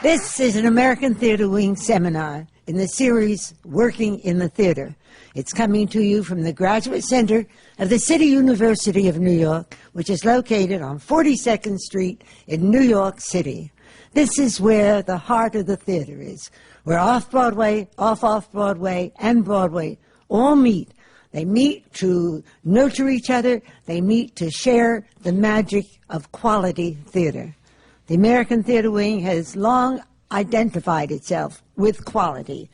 This is an American Theatre Wing seminar in the series Working in the Theatre. It's coming to you from the Graduate Center of the City University of New York, which is located on 42nd Street in New York City. This is where the heart of the theatre is, where off-Broadway, off-Broadway, and Broadway all meet. They meet to nurture each other. They meet to share the magic of quality theatre. The American Theatre Wing has long identified itself with quality.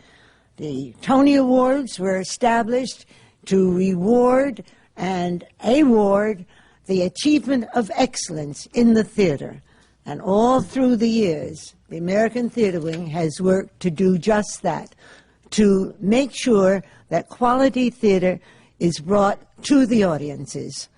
The Tony Awards were established to reward and award the achievement of excellence in the theatre. And all through the years, the American Theatre Wing has worked to do just that, to make sure that quality theatre is brought to the audiences.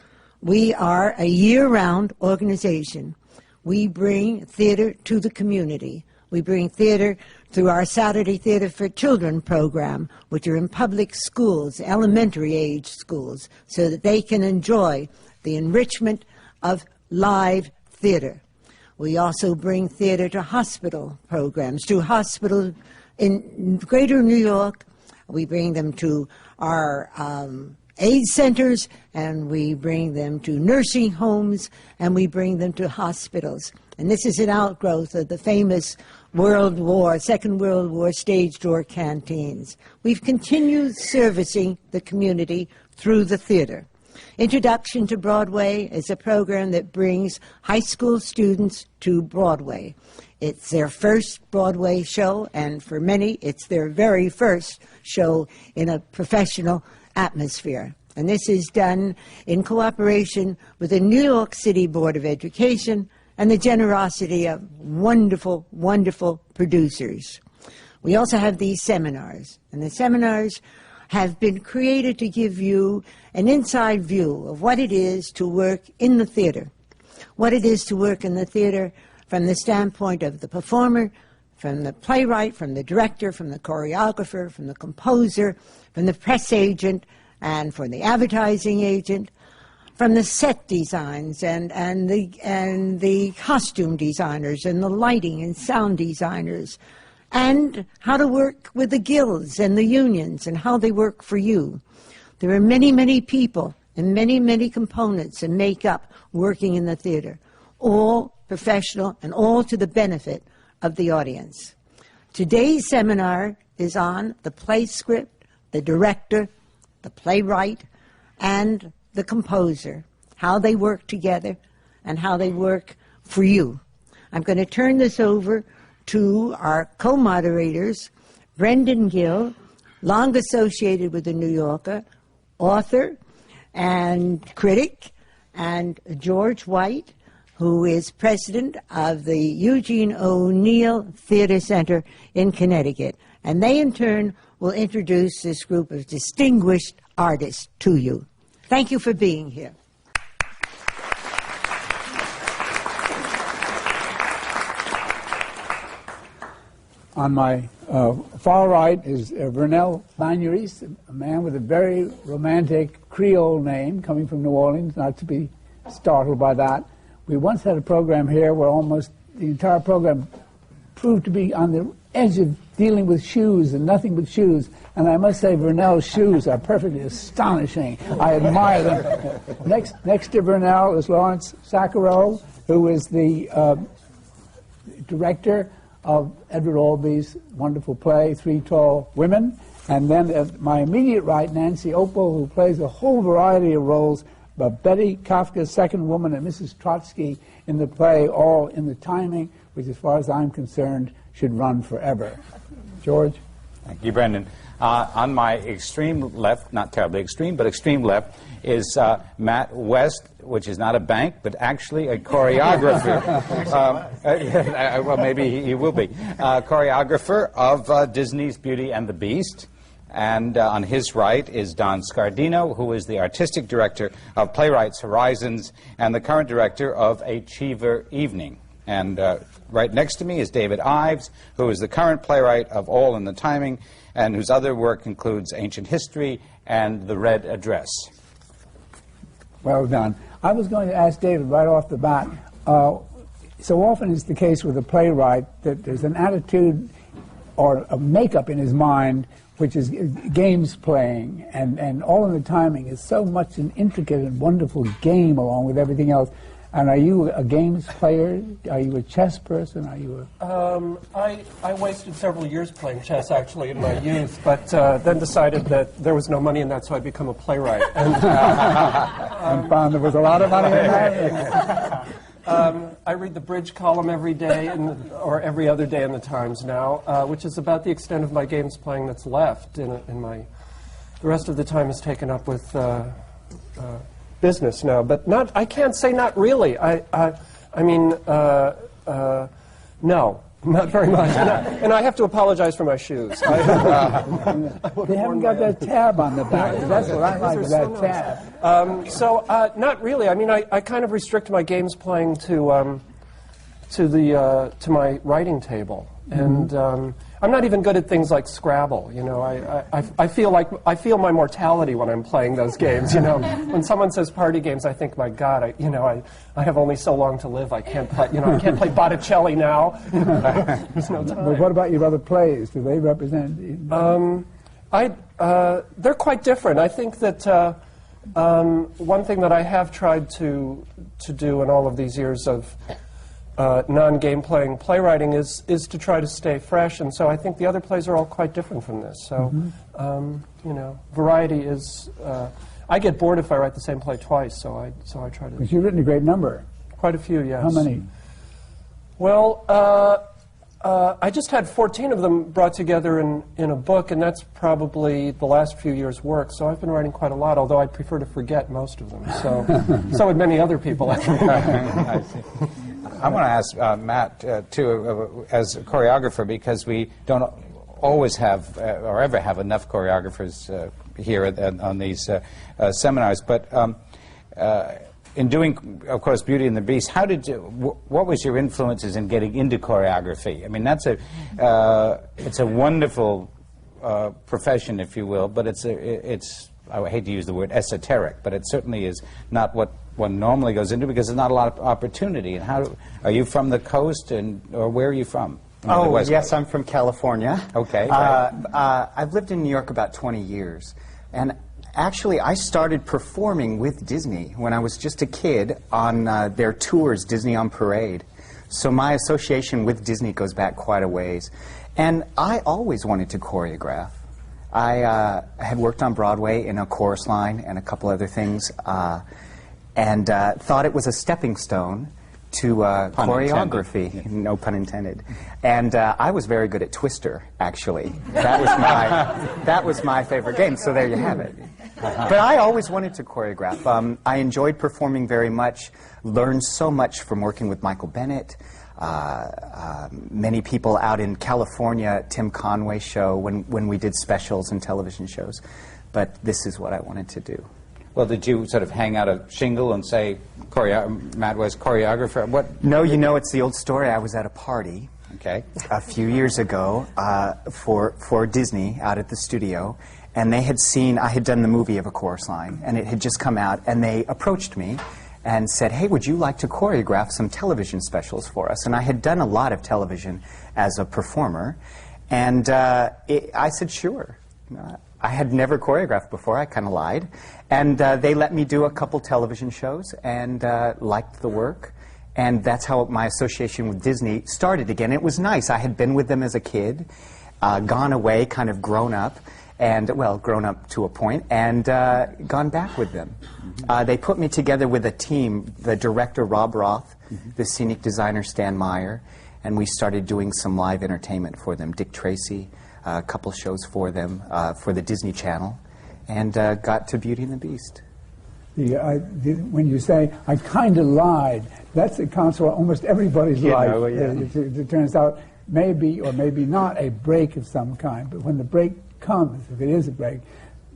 We are a year-round organization. We bring theatre to the community. We bring theatre through our Saturday Theatre for Children program, which are in public schools, elementary age schools, so that they can enjoy the enrichment of live theatre. We also bring theatre to hospital programs, to hospitals in Greater New York. We bring them to our AIDS centers, and we bring them to nursing homes, and we bring them to hospitals. And this is an outgrowth of the famous Second World War stage door canteens. We've continued servicing the community through the theatre. Introduction to Broadway is a program that brings high school students to Broadway. It's their first Broadway show, and for many, it's their very first show in a professional atmosphere. And this is done in cooperation with the New York City Board of Education and the generosity of wonderful, wonderful producers. We also have these seminars, and the seminars have been created to give you an inside view of what it is to work in the theatre, what it is to work in the theatre from the standpoint of the performer, from the playwright, from the director, from the choreographer, from the composer, from the press agent, and from the advertising agent, from the set designs and the costume designers and the lighting and sound designers, and how to work with the guilds and the unions and how they work for you. There are many, many people and many, many components and makeup working in the theatre, all professional and all to the benefit of the audience. Today's seminar is on the play script, the director, the playwright, and the composer, how they work together and how they work for you. I'm going to turn this over to our co-moderators, Brendan Gill, long associated with The New Yorker, author and critic, and George White, who is president of the Eugene O'Neill Theatre Center in Connecticut. And they, in turn, will introduce this group of distinguished artists to you. Thank you for being here. On my far right is Vernel Bagneris, a man with a very romantic Creole name coming from New Orleans, not to be startled by that. We once had a program here where almost the entire program proved to be on the edge of dealing with shoes and nothing but shoes. And I must say Vernel's shoes are perfectly astonishing. I admire them. Next to Vernel is Lawrence Sacharow, who is the director of Edward Albee's wonderful play, Three Tall Women. And then at my immediate right, Nancy Opel, who plays a whole variety of roles, but Betty Kafka's second woman and Mrs. Trotsky in the play, all in the timing, which as far as I'm concerned, should run forever. George? Thank you, Brendan. On my extreme left, not terribly extreme, but extreme left, is Matt West, which is not a bank, but actually a choreographer. Well, maybe he will be. Choreographer of Disney's Beauty and the Beast. And on his right is Don Scardino, who is the artistic director of Playwrights Horizons and the current director of a Cheever Evening. And right next to me is David Ives, who is the current playwright of All in the Timing, and whose other work includes Ancient History and The Red Address. Well done. I was going to ask David right off the bat, so often is the case with a playwright that there's an attitude or a makeup in his mind which is games playing, and all of the timing is so much an intricate and wonderful game along with everything else. And are you a games player? Are you a chess person? Are you a... I wasted several years playing chess, actually, in my youth, but then decided that there was no money in that, so I'd become a playwright. And found there was a lot of money in that? I read the Bridge column every day, or every other day in the Times now, which is about the extent of my games playing that's left. In my, the rest of the time is taken up with business now, but not. I can't say not really. I mean, no, not very much. And I have to apologize for my shoes. They haven't got that tab on the back. That's what I like, that tab. So not really. I mean, I kind of restrict my games playing to my writing table, and I'm not even good at things like Scrabble. You know, I feel my mortality when I'm playing those games. You know, when someone says party games, I think, my God, I have only so long to live. I can't play. You know, I can't play Botticelli now. There's no time. But what about your other plays? Do they represent? They're quite different. I think that one thing that I have tried to do in all of these years of non-game playing playwriting is to try to stay fresh, and so I think the other plays are all quite different from this. So, you know, variety is. I get bored if I write the same play twice, so I try to. Because you've written a great number. Quite a few, yes. How many? Well, I just had 14 of them brought together in a book, and that's probably the last few years' work. So I've been writing quite a lot, although I'd prefer to forget most of them. So would many other people. I see. I want to ask Matt, too, as a choreographer, because we don't always have, or ever have, enough choreographers here on these seminars. But in doing, of course, Beauty and the Beast, what was your influences in getting into choreography? I mean, it's a wonderful profession, if you will, but it's I hate to use the word esoteric, but it certainly is not what one normally goes into, because there's not a lot of opportunity. And are you from the coast, or where are you from? Oh, yes, I'm from California. Okay. I've lived in New York about 20 years, and actually I started performing with Disney when I was just a kid on their tours, Disney on Parade. So my association with Disney goes back quite a ways. And I always wanted to choreograph. I had worked on Broadway in a chorus line and a couple other things, and thought it was a stepping stone to choreography. Yes. No pun intended. And I was very good at Twister, actually. That was my favorite game, so there you have it. But I always wanted to choreograph. I enjoyed performing very much, learned so much from working with Michael Bennett, many people out in California, Tim Conway's show, when we did specials and television shows. But this is what I wanted to do. Well, did you sort of hang out a shingle and say, Matt was choreographer? What? No, you know, it's the old story. I was at a party a few years ago for Disney out at the studio, and they had seen, I had done the movie of A Chorus Line, and it had just come out, and they approached me and said, hey, would you like to choreograph some television specials for us? And I had done a lot of television as a performer, and I said, sure. I had never choreographed before. I kind of lied. And they let me do a couple television shows and liked the work. And that's how my association with Disney started again. It was nice. I had been with them as a kid, gone away, kind of grown up, and, well, grown up to a point, and gone back with them. They put me together with a team, the director, Rob Roth, the scenic designer, Stan Meyer, and we started doing some live entertainment for them. Dick Tracy, a couple shows for them, for the Disney Channel, and got to Beauty and the Beast. When you say, I kind of lied, that's the console of almost everybody's life. Know, yeah. It turns out maybe or maybe not a break of some kind, but when the break comes, if it is a break,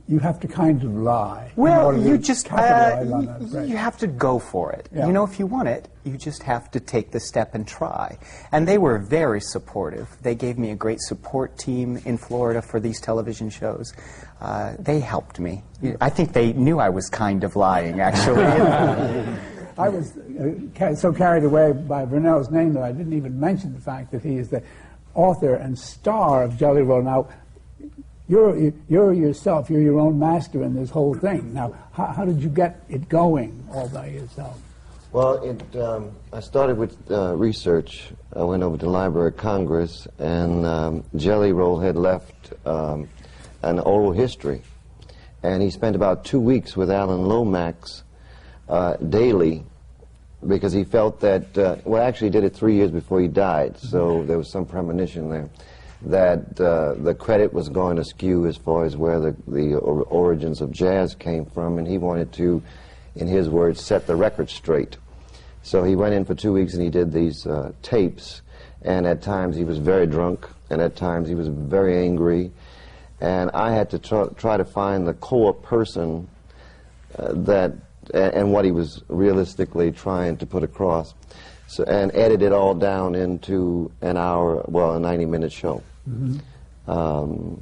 you have to kind of lie. Well, you just capitalize on that break. You have to go for it. Yeah. You know, if you want it, you just have to take the step and try. And they were very supportive. They gave me a great support team in Florida for these television shows. They helped me. I think they knew I was kind of lying, actually. I was so carried away by Vernel's name that I didn't even mention the fact that he is the author and star of Jelly Roll. Now, you're yourself, you're your own master in this whole thing. Now, how did you get it going all by yourself? Well, I started with research. I went over to the Library of Congress, and Jelly Roll had left an oral history. And he spent about 2 weeks with Alan Lomax daily, because he felt that, well, actually he did it 3 years before he died, so there was some premonition there, that the credit was going to skew as far as where the origins of jazz came from, and he wanted to, in his words, set the record straight. So he went in for 2 weeks and he did these tapes, and at times he was very drunk, and at times he was very angry, and I had to try to find the core person and what he was realistically trying to put across, and edit it all down into an hour, well, a 90-minute show. Mm-hmm.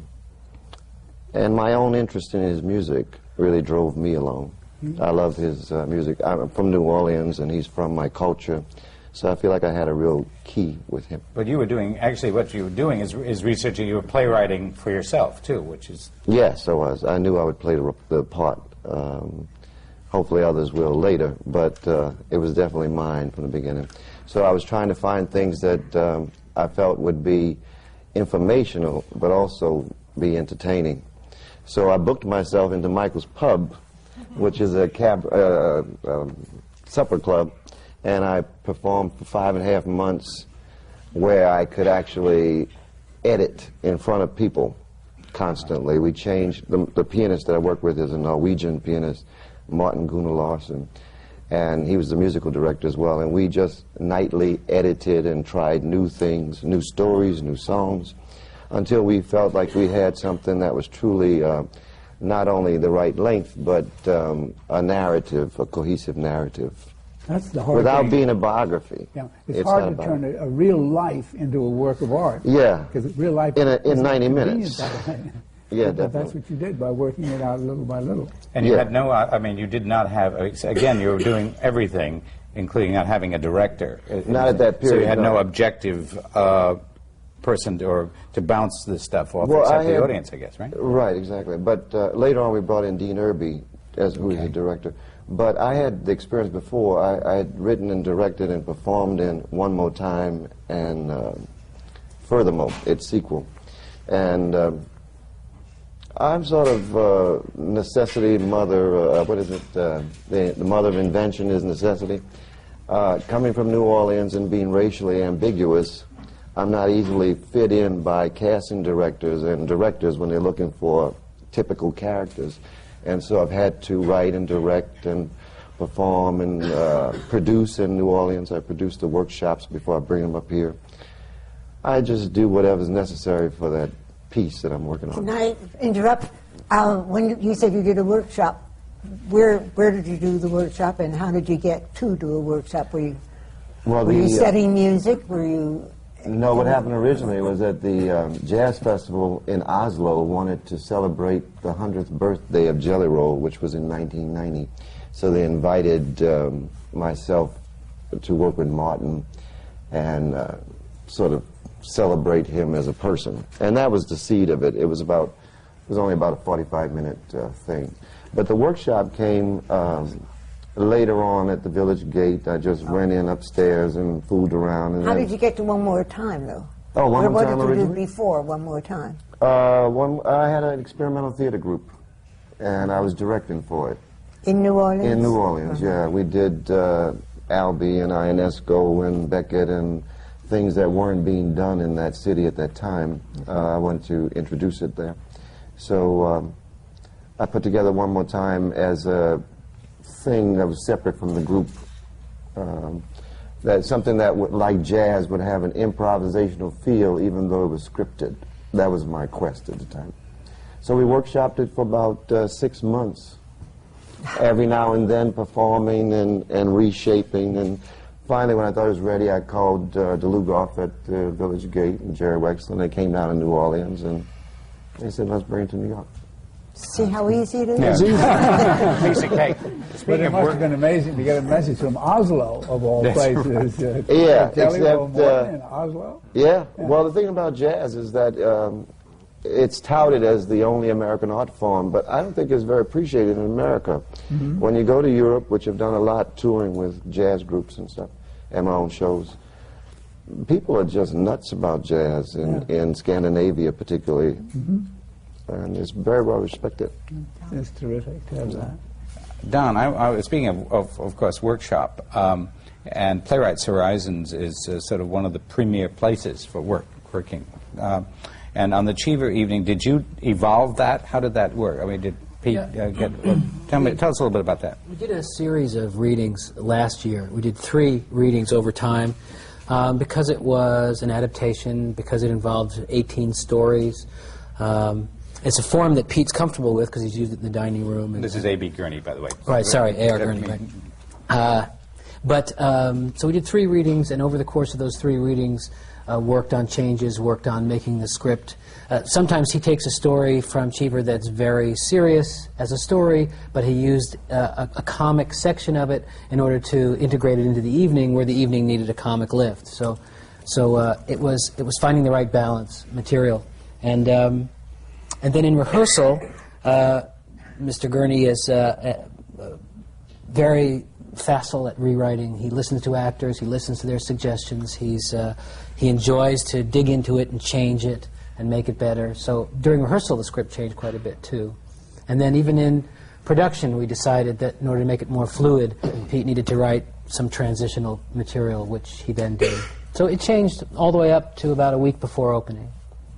And my own interest in his music really drove me along. Mm-hmm. I love his music. I'm from New Orleans, and he's from my culture, so I feel like I had a real key with him. But you were doing, actually what you were doing is researching, you were playwriting for yourself, too, which is... Yes, I was. I knew I would play the part. Hopefully others will later, but it was definitely mine from the beginning. So I was trying to find things that I felt would be informational, but also be entertaining. So I booked myself into Michael's Pub, which is a supper club, and I performed for 5.5 months where I could actually edit in front of people constantly. We changed, the pianist that I work with is a Norwegian pianist, Martin Gunnar Larsen, and he was the musical director as well, and we just nightly edited and tried new things, new stories, new songs, until we felt like we had something that was truly not only the right length, but a narrative, a cohesive narrative. That's the hard without thing. Being a biography. Yeah, it's hard to turn a real life into a work of art. Yeah, because real life in 90 minutes. Yeah, but that's what you did by working it out little by little. And you had no, I mean, you did not have, again, you were doing everything, including not having a director. Not at that period. So you had no objective person to bounce this stuff off, except the audience, I guess, right? Right, exactly. But later on we brought in Dean Irby, who was the director. But I had the experience before. I had written and directed and performed in One More Time and Furthermore, its sequel. And I'm sort of necessity mother, what is it? The mother of invention is necessity. Coming from New Orleans and being racially ambiguous, I'm not easily fit in by casting directors and directors when they're looking for typical characters. And so I've had to write and direct and perform and produce in New Orleans. I produce the workshops before I bring them up here. I just do whatever's necessary for that piece that I'm working on. Can I interrupt? When you said you did a workshop, where did you do the workshop, and how did you get to do a workshop? Were you studying music? Were you... No, what happened originally was that the Jazz Festival in Oslo wanted to celebrate the 100th birthday of Jelly Roll, which was in 1990. So they invited myself to work with Martin and sort of celebrate him as a person. And that was the seed of it. It was only about a 45-minute thing. But the workshop came later on at the Village Gate. I just went in upstairs and fooled around. And how did you get to One More Time, though? Oh, One More Time originally? What did you do before One More Time? I had an experimental theater group, and I was directing for it. In New Orleans? In New Orleans, yeah. We did Albee and Ionesco and Beckett and things that weren't being done in that city at that time. I wanted to introduce it there. So I put together One More Time as a thing that was separate from the group. That something that would, like jazz, would have an improvisational feel even though it was scripted. That was my quest at the time. So we workshopped it for about 6 months. Every now and then performing and reshaping, and finally when I thought it was ready I called DeLugoff at the Village Gate and Jerry Wexler, and they came down to New Orleans and they said, let's bring it to New York. See how easy it is? Yeah. Piece of cake. But Speaking it of must work, have been amazing to get a message from Oslo, of all That's places. Yeah, Jelly Roll except, Morton in Oslo. Yeah, well, the thing about jazz is that it's touted as the only American art form, but I don't think it's very appreciated in America. When you go to Europe, which I've done a lot touring with jazz groups and stuff, and my own shows, people are just nuts about jazz in Scandinavia particularly, and it's very well respected. It's terrific to have that. Don, I was speaking of course, workshop, and Playwrights Horizons is sort of one of the premier places for working. And on the Cheever Evening, did you evolve that? How did that work? I mean, did Pete tell us a little bit about that. We did a series of readings last year. We did 3 readings over time because it was an adaptation, because it involved 18 stories. It's a form that Pete's comfortable with because he's used it in the dining room. And This is A.B. Gurney, by the way. Right, sorry, A.R. Gurney, right. So we did 3 readings, and over the course of those 3 readings, worked on changes, worked on making the script. Sometimes he takes a story from Cheever that's very serious as a story, but he used a comic section of it in order to integrate it into the evening, where the evening needed a comic lift. So it was finding the right balance, material. And then in rehearsal, Mr. Gurney is very facile at rewriting. He listens to actors, he listens to their suggestions, he enjoys to dig into it and change it and make it better. So during rehearsal the script changed quite a bit too. And then even in production we decided that in order to make it more fluid, Pete needed to write some transitional material, which he then did. So it changed all the way up to about a week before opening.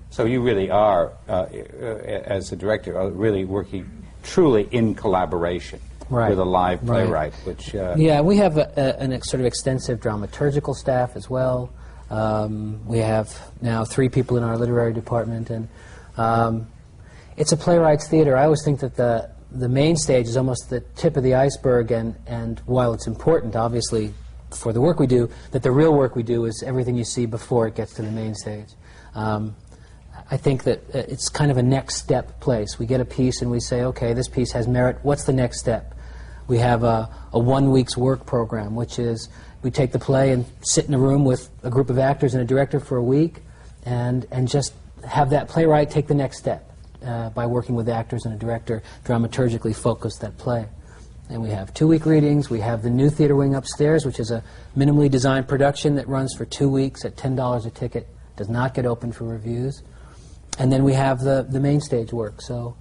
So you really are, as a director, really working truly in collaboration. Right. With a live playwright, Right. which... Yeah, we have a sort of extensive dramaturgical staff as well. We have now 3 people in our literary department, and it's a playwrights theater. I always think that the main stage is almost the tip of the iceberg, and while it's important, obviously, for the work we do, that the real work we do is everything you see before it gets to the main stage. I think that it's kind of a next step place. We get a piece and we say, okay, this piece has merit. What's the next step? We have a 1 week's work program, which is we take the play and sit in a room with a group of actors and a director for a week and just have that playwright take the next step by working with actors and a director, dramaturgically focus that play. And we have 2-week readings. We have the new theater wing upstairs, which is a minimally designed production that runs for 2 weeks at $10 a ticket, does not get open for reviews. And then we have the main stage work. So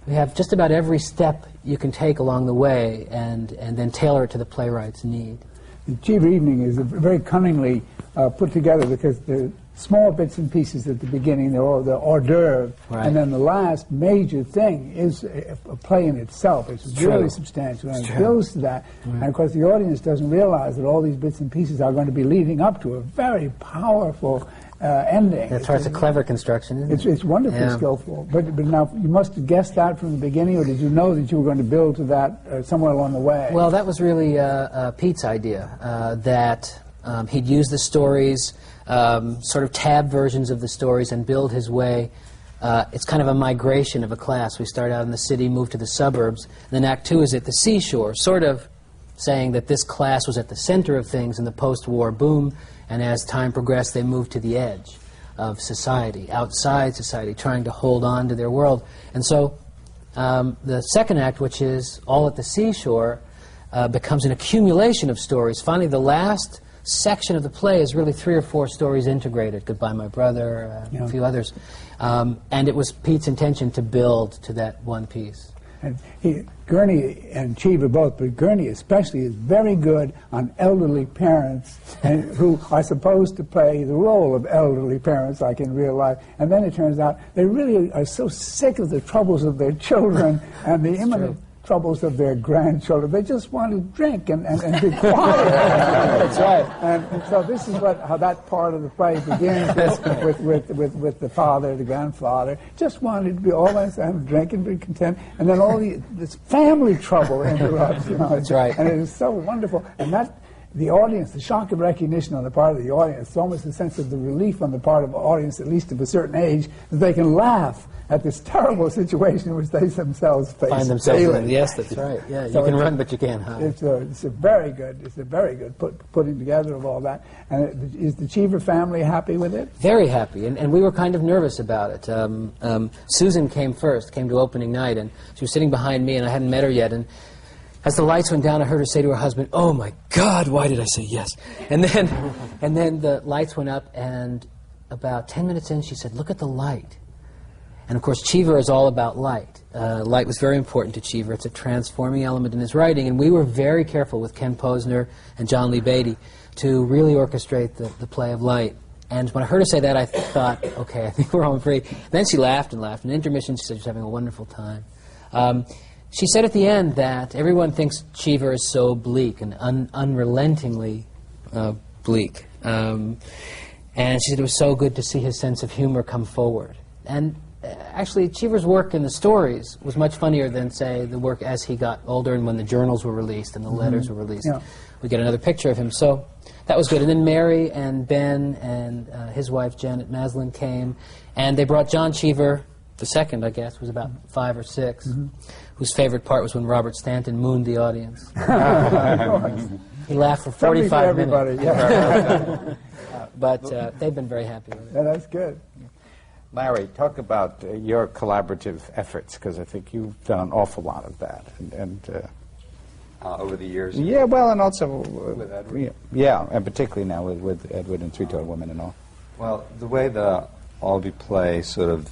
we have just about every step you can take along the way and then tailor it to the playwright's need. The Cheever Evening is very cunningly put together because the small bits and pieces at the beginning, they're all the hors d'oeuvre, Right. and then the last major thing is a play in itself. It's really substantial, and it builds to that. And of course, the audience doesn't realize that all these bits and pieces are going to be leading up to a very powerful ending. That's right, it's a clever construction, isn't it? It's wonderfully skillful. But now, you must have guessed that from the beginning, or did you know that you were going to build to that somewhere along the way? Well, that was really Pete's idea, that he'd use the stories, sort of tab versions of the stories, and build his way. It's kind of a migration of a class. We start out in the city, move to the suburbs, and then Act 2 is at the seashore, sort of saying that this class was at the center of things in the post-war boom, and as time progressed, they moved to the edge of society, outside society, trying to hold on to their world. And so the second act, which is all at the seashore, becomes an accumulation of stories. Finally, the last section of the play is really 3 or 4 stories integrated, Goodbye My Brother, a few others. And it was Pete's intention to build to that one piece. And Gurney and Cheever both, but Gurney especially, is very good on elderly parents and who are supposed to play the role of elderly parents, like in real life. And then it turns out they really are so sick of the troubles of their children and the imminent troubles of their grandchildren. They just want to drink and be quiet. That's right. And so this is how that part of the play begins with the father, the grandfather, just wanted to be always drink and be content. And then all this family trouble interrupts. That's right. And it is so wonderful. And the audience, the shock of recognition on the part of the audience, it's almost a sense of the relief on the part of the audience, at least of a certain age, that they can laugh at this terrible situation which they themselves face. Find themselves daily. in. Yes, that's right. Yeah, So you can it's run, but you can't hide. It's a very good putting together of all that. And is the Cheever family happy with it? Very happy, and we were kind of nervous about it. Susan came first, came to opening night, and she was sitting behind me, and I hadn't met her yet. And as the lights went down, I heard her say to her husband, "Oh my God, why did I say yes?" And then the lights went up, and about 10 minutes in, she said, "Look at the light." And of course, Cheever is all about light. Light was very important to Cheever. It's a transforming element in his writing, and we were very careful with Ken Posner and John Lee Beatty to really orchestrate the play of light. And when I heard her say that, I thought, okay, I think we're home free. Then she laughed and laughed. In intermission, she said she was having a wonderful time. She said at the end that everyone thinks Cheever is so bleak and unrelentingly bleak. And she said it was so good to see his sense of humor come forward. And actually, Cheever's work in the stories was much funnier than, say, the work as he got older and when the journals were released and the letters were released. Yeah. We get another picture of him. So that was good. And then Mary and Ben and his wife, Janet Maslin, came, and they brought John Cheever, the second, I guess, was about 5 or 6, whose favorite part was when Robert Stanton mooned the audience. He laughed for 45 minutes. Yeah. But they've been very happy with it. Yeah, that's good. Larry, talk about your collaborative efforts, because I think you've done an awful lot of that. Over the years? Yeah, well, and also with Edward. Yeah, and particularly now with Edward and Three-Toed Women and all. Well, the way the Obie play sort of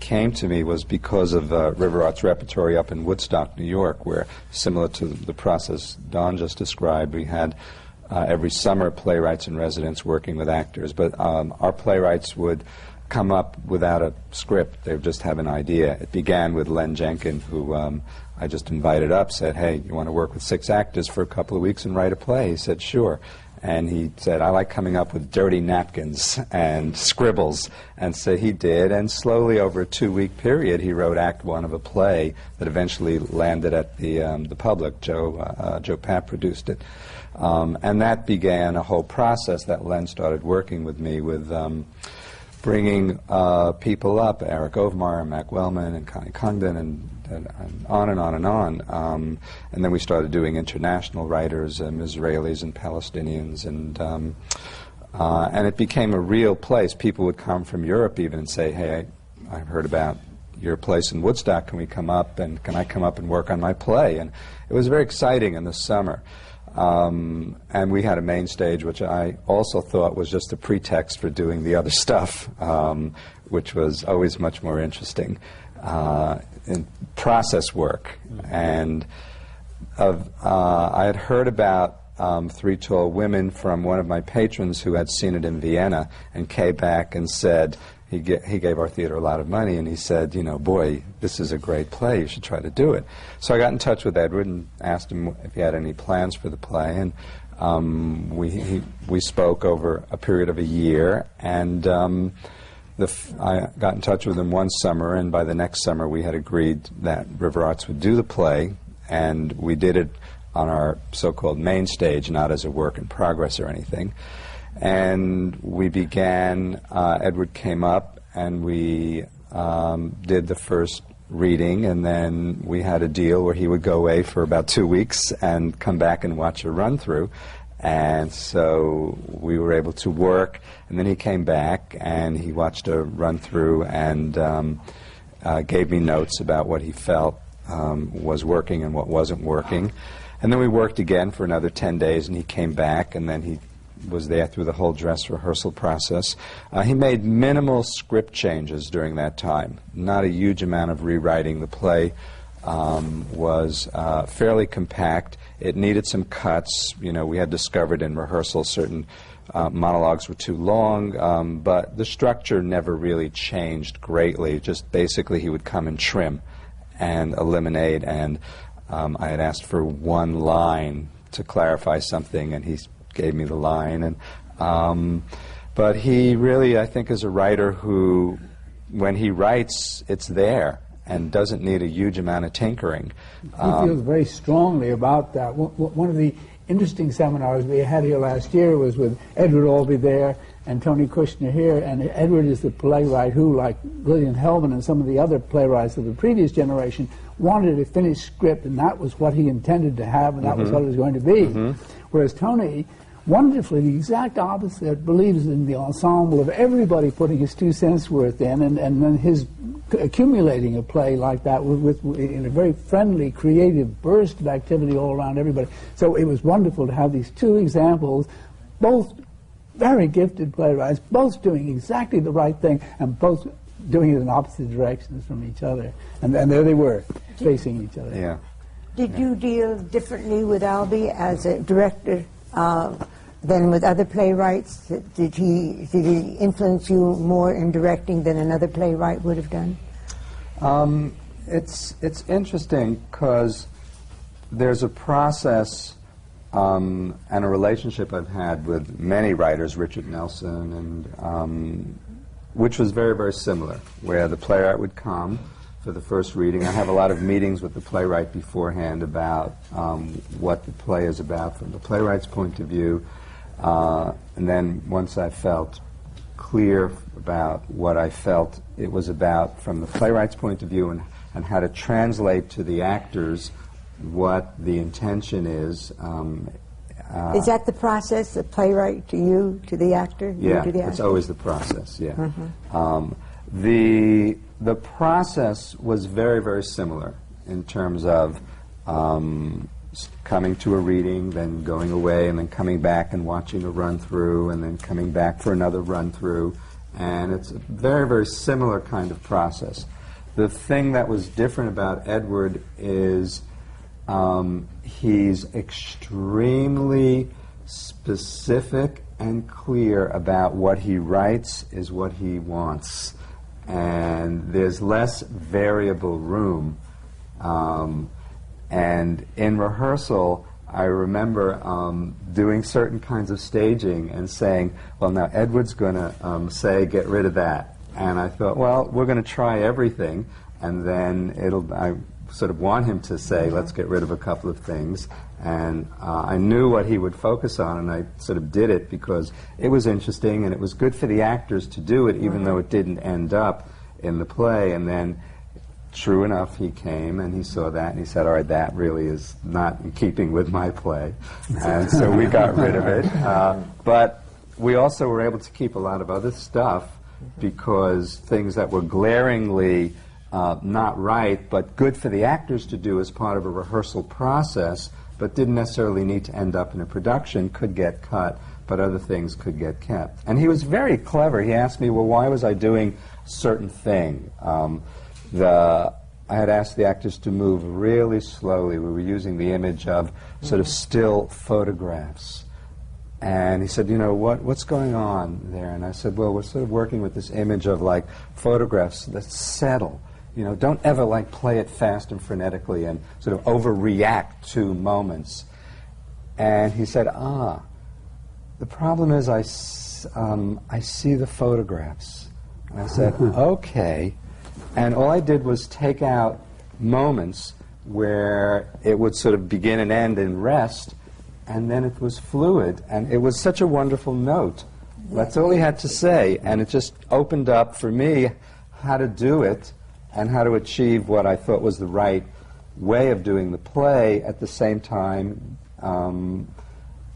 came to me was because of River Arts Repertory up in Woodstock, New York, where, similar to the process Don just described, we had every summer playwrights in residence working with actors, but our playwrights would come up without a script. They would just have an idea. It began with Len Jenkin, who I just invited up, said, "Hey, you want to work with 6 actors for a couple of weeks and write a play?" He said, "Sure." And he said, "I like coming up with dirty napkins and scribbles." And so he did, and slowly over a 2-week period, he wrote Act 1 of a play that eventually landed at the public. Joe Papp produced it. And that began a whole process that Len started working with me with bringing people up, Eric Ovemar and Mac Wellman and Connie Congdon and on and on and on. And then we started doing international writers, Israelis and Palestinians, and it became a real place. People would come from Europe even and say, "Hey, I've heard about your place in Woodstock. Can we come up, and can I come up and work on my play?" And it was very exciting in the summer. And we had a main stage, which I also thought was just a pretext for doing the other stuff, which was always much more interesting. In process work. And I had heard about Three Tall Women from one of my patrons who had seen it in Vienna and came back and said, he gave our theater a lot of money, and he said, "You know, boy, this is a great play, you should try to do it." So I got in touch with Edward and asked him if he had any plans for the play, and we spoke over a period of a year, and I got in touch with him one summer, and by the next summer we had agreed that River Arts would do the play, and we did it on our so-called main stage, not as a work in progress or anything. And we began, Edward came up, and we did the first reading, and then we had a deal where he would go away for about 2 weeks and come back and watch a run-through. And so we were able to work, and then he came back and he watched a run-through and gave me notes about what he felt was working and what wasn't working. And then we worked again for another 10 days, and he came back, and then he was there through the whole dress rehearsal process. He made minimal script changes during that time, not a huge amount of rewriting. The play was fairly compact. It needed some cuts. You know, we had discovered in rehearsal certain monologues were too long, but the structure never really changed greatly. Just basically he would come and trim and eliminate, and I had asked for one line to clarify something, and he gave me the line. And but he really, I think, is a writer who, when he writes, it's there and doesn't need a huge amount of tinkering. He feels very strongly about that. One of the interesting seminars we had here last year was with Edward Albee there and Tony Kushner here, and Edward is the playwright who, like Lillian Hellman and some of the other playwrights of the previous generation, wanted a finished script, and that was what he intended to have, and that was what it was going to be. Whereas Tony, wonderfully, the exact opposite, believes in the ensemble of everybody putting his 2 cents worth in, and then his accumulating a play like that in a very friendly, creative burst of activity all around everybody. So it was wonderful to have these 2 examples, both very gifted playwrights, both doing exactly the right thing, and both doing it in opposite directions from each other. And there they were, facing each other. Yeah. Did you deal differently with Albee as a director than with other playwrights? Did he influence you more in directing than another playwright would have done? It's interesting because there's a process and a relationship I've had with many writers, Richard Nelson, and which was very, very similar, where the playwright would come for the first reading. I have a lot of meetings with the playwright beforehand about what the play is about from the playwright's point of view. And then once I felt clear about what I felt it was about from the playwright's point of view and how to translate to the actors what the intention is. Is that the process, the playwright to you, to the actor? Yeah, to the actor? it's always the process, yeah. The process was very, very similar in terms of coming to a reading, then going away, and then coming back and watching a run-through, and then coming back for another run-through. And it's a very, very similar kind of process. The thing that was different about Edward is he's extremely specific and clear about what he writes is what he wants. And there's less variable room. And in rehearsal, I remember doing certain kinds of staging and saying, well, now Edward's going to say, get rid of that. And I thought, well, we're going to try everything, and then I sort of want him to say, let's get rid of a couple of things. And I knew what he would focus on, and I sort of did it because it was interesting, and it was good for the actors to do it, even though it didn't end up in the play. And then, true enough, he came and he saw that and he said, all right, that really is not in keeping with my play. And so we got rid of it. But we also were able to keep a lot of other stuff because things that were glaringly not right, but good for the actors to do as part of a rehearsal process, but didn't necessarily need to end up in a production, could get cut, but other things could get kept. And he was very clever. He asked me, well, why was I doing a certain thing? I had asked the actors to move really slowly. We were using the image of sort of still photographs. And he said, you know, what's going on there? And I said, well, we're sort of working with this image of, like, photographs that settle. You know, don't ever, like, play it fast and frenetically and sort of overreact to moments. And he said, the problem is I see the photographs. And I said, okay. And all I did was take out moments where it would sort of begin and end and rest, and then it was fluid, and it was such a wonderful note. That's all he had to say, and it just opened up for me how to do it and how to achieve what I thought was the right way of doing the play, at the same time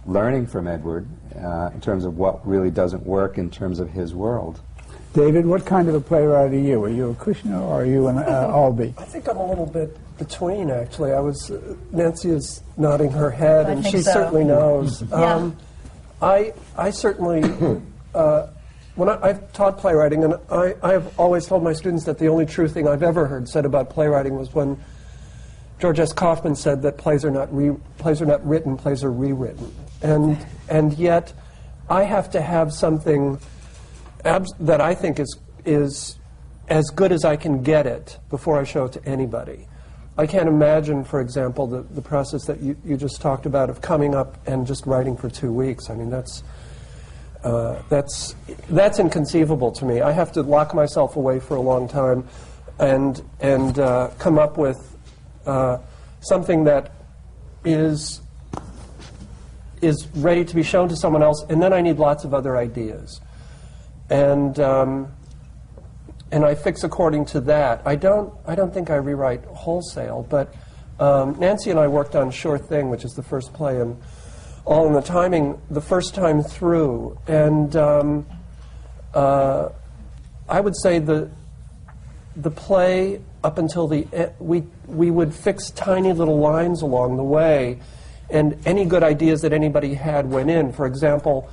learning from Edward in terms of what really doesn't work in terms of his world. David, what kind of a playwright are you? Are you a Kushner or are you an Albee? I think I'm a little bit between, actually. Nancy is nodding her head, and she certainly knows. I certainly, when I've taught playwriting, and I have always told my students that the only true thing I've ever heard said about playwriting was when George S. Kaufman said that plays are not written, plays are rewritten. And yet, I have to have something that I think is as good as I can get it before I show it to anybody. I can't imagine, for example, the process that you just talked about of coming up and just writing for 2 weeks. I mean, that's inconceivable to me. I have to lock myself away for a long time and come up with something that is is ready to be shown to someone else, and then I need lots of other ideas. And I fix according to that. I don't think I rewrite wholesale, but Nancy and I worked on Sure Thing, which is the first play in All in the Timing, the first time through. And I would say the play, up until we would fix tiny little lines along the way, and any good ideas that anybody had went in. For example,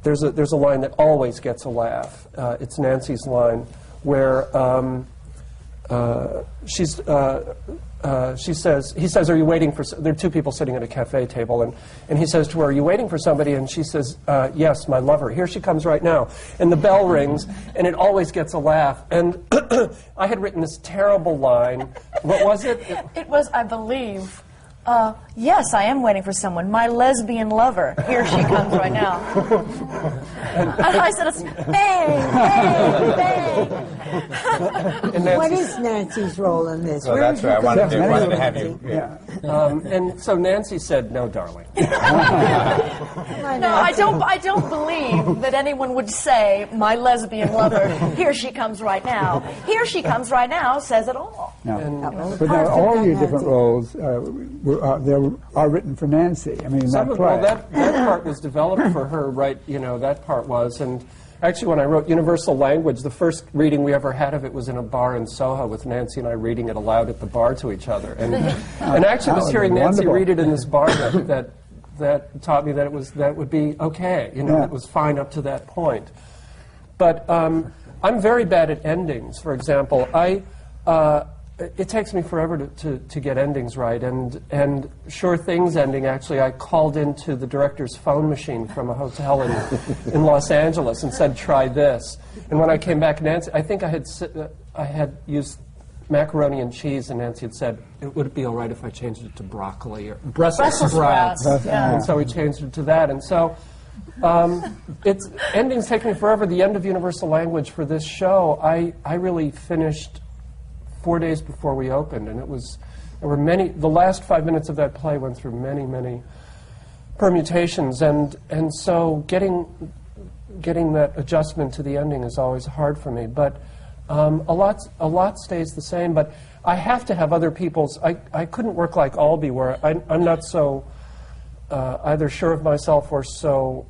there's a line that always gets a laugh. It's Nancy's line where he says, "Are you waiting for?" There are two people sitting at a cafe table, and he says to her, "Are you waiting for somebody?" And she says, "Yes, my lover. Here she comes right now." And the bell rings, and it always gets a laugh. And I had written this terrible line. What was it? It was, I believe, yes, I am waiting for someone. My lesbian lover. Here she comes right now. And I said, it's bang, bang, bang. What is Nancy's role in this? Well, that's right. I wanted to have you. Yeah. And so Nancy said, "No, darling." No, I don't believe that anyone would say, "My lesbian lover, here she comes right now." Here she comes right now says it all. No. But now all your different roles are written for Nancy. I mean, Some that of, play. well, that part was developed for her, right? You know, that part was. And actually, when I wrote Universal Language, the first reading we ever had of it was in a bar in Soho with Nancy and I reading it aloud at the bar to each other. And actually, was hearing Nancy read it in this bar that taught me that that would be okay. You know, it was fine up to that point. But I'm very bad at endings. For example, it takes me forever to get endings right, and Sure Thing's ending, actually, I called into the director's phone machine from a hotel in Los Angeles and said, "Try this." And when I came back, Nancy, I think I had used macaroni and cheese, and Nancy had said, "Would it be all right if I changed it to broccoli or Brussels sprouts?" Yeah. And so we changed it to that, and so endings take me forever. The end of Universal Language for this show, I really finished 4 days before we opened, and the last 5 minutes of that play went through many, many permutations, and so getting that adjustment to the ending is always hard for me. But a lot stays the same. But I have to have other people's. I couldn't work like Obie, where I'm not so either sure of myself or so.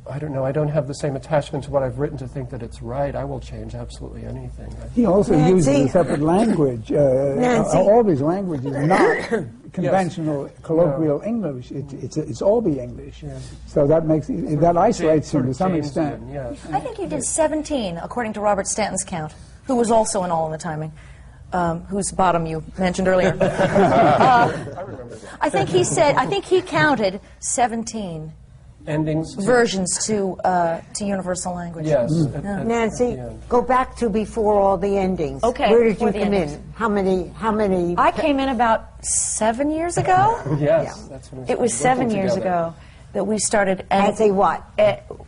I don't know. I don't have the same attachment to what I've written to think that it's right. I will change absolutely anything. He also uses a separate language. Obie's language is not conventional colloquial English. It's Obie English. So that isolates him to some extent. I think he did 17, according to Robert Stanton's count, who was also in All in the Timing. Whose bottom you mentioned earlier. I think he counted 17 endings versions to Universal Language. Yes. Nancy, go back to before all the endings. Okay. Where did you come in? How many? I came in about 7 years ago. Yes, that's when It was 7 years ago that we started. As a what?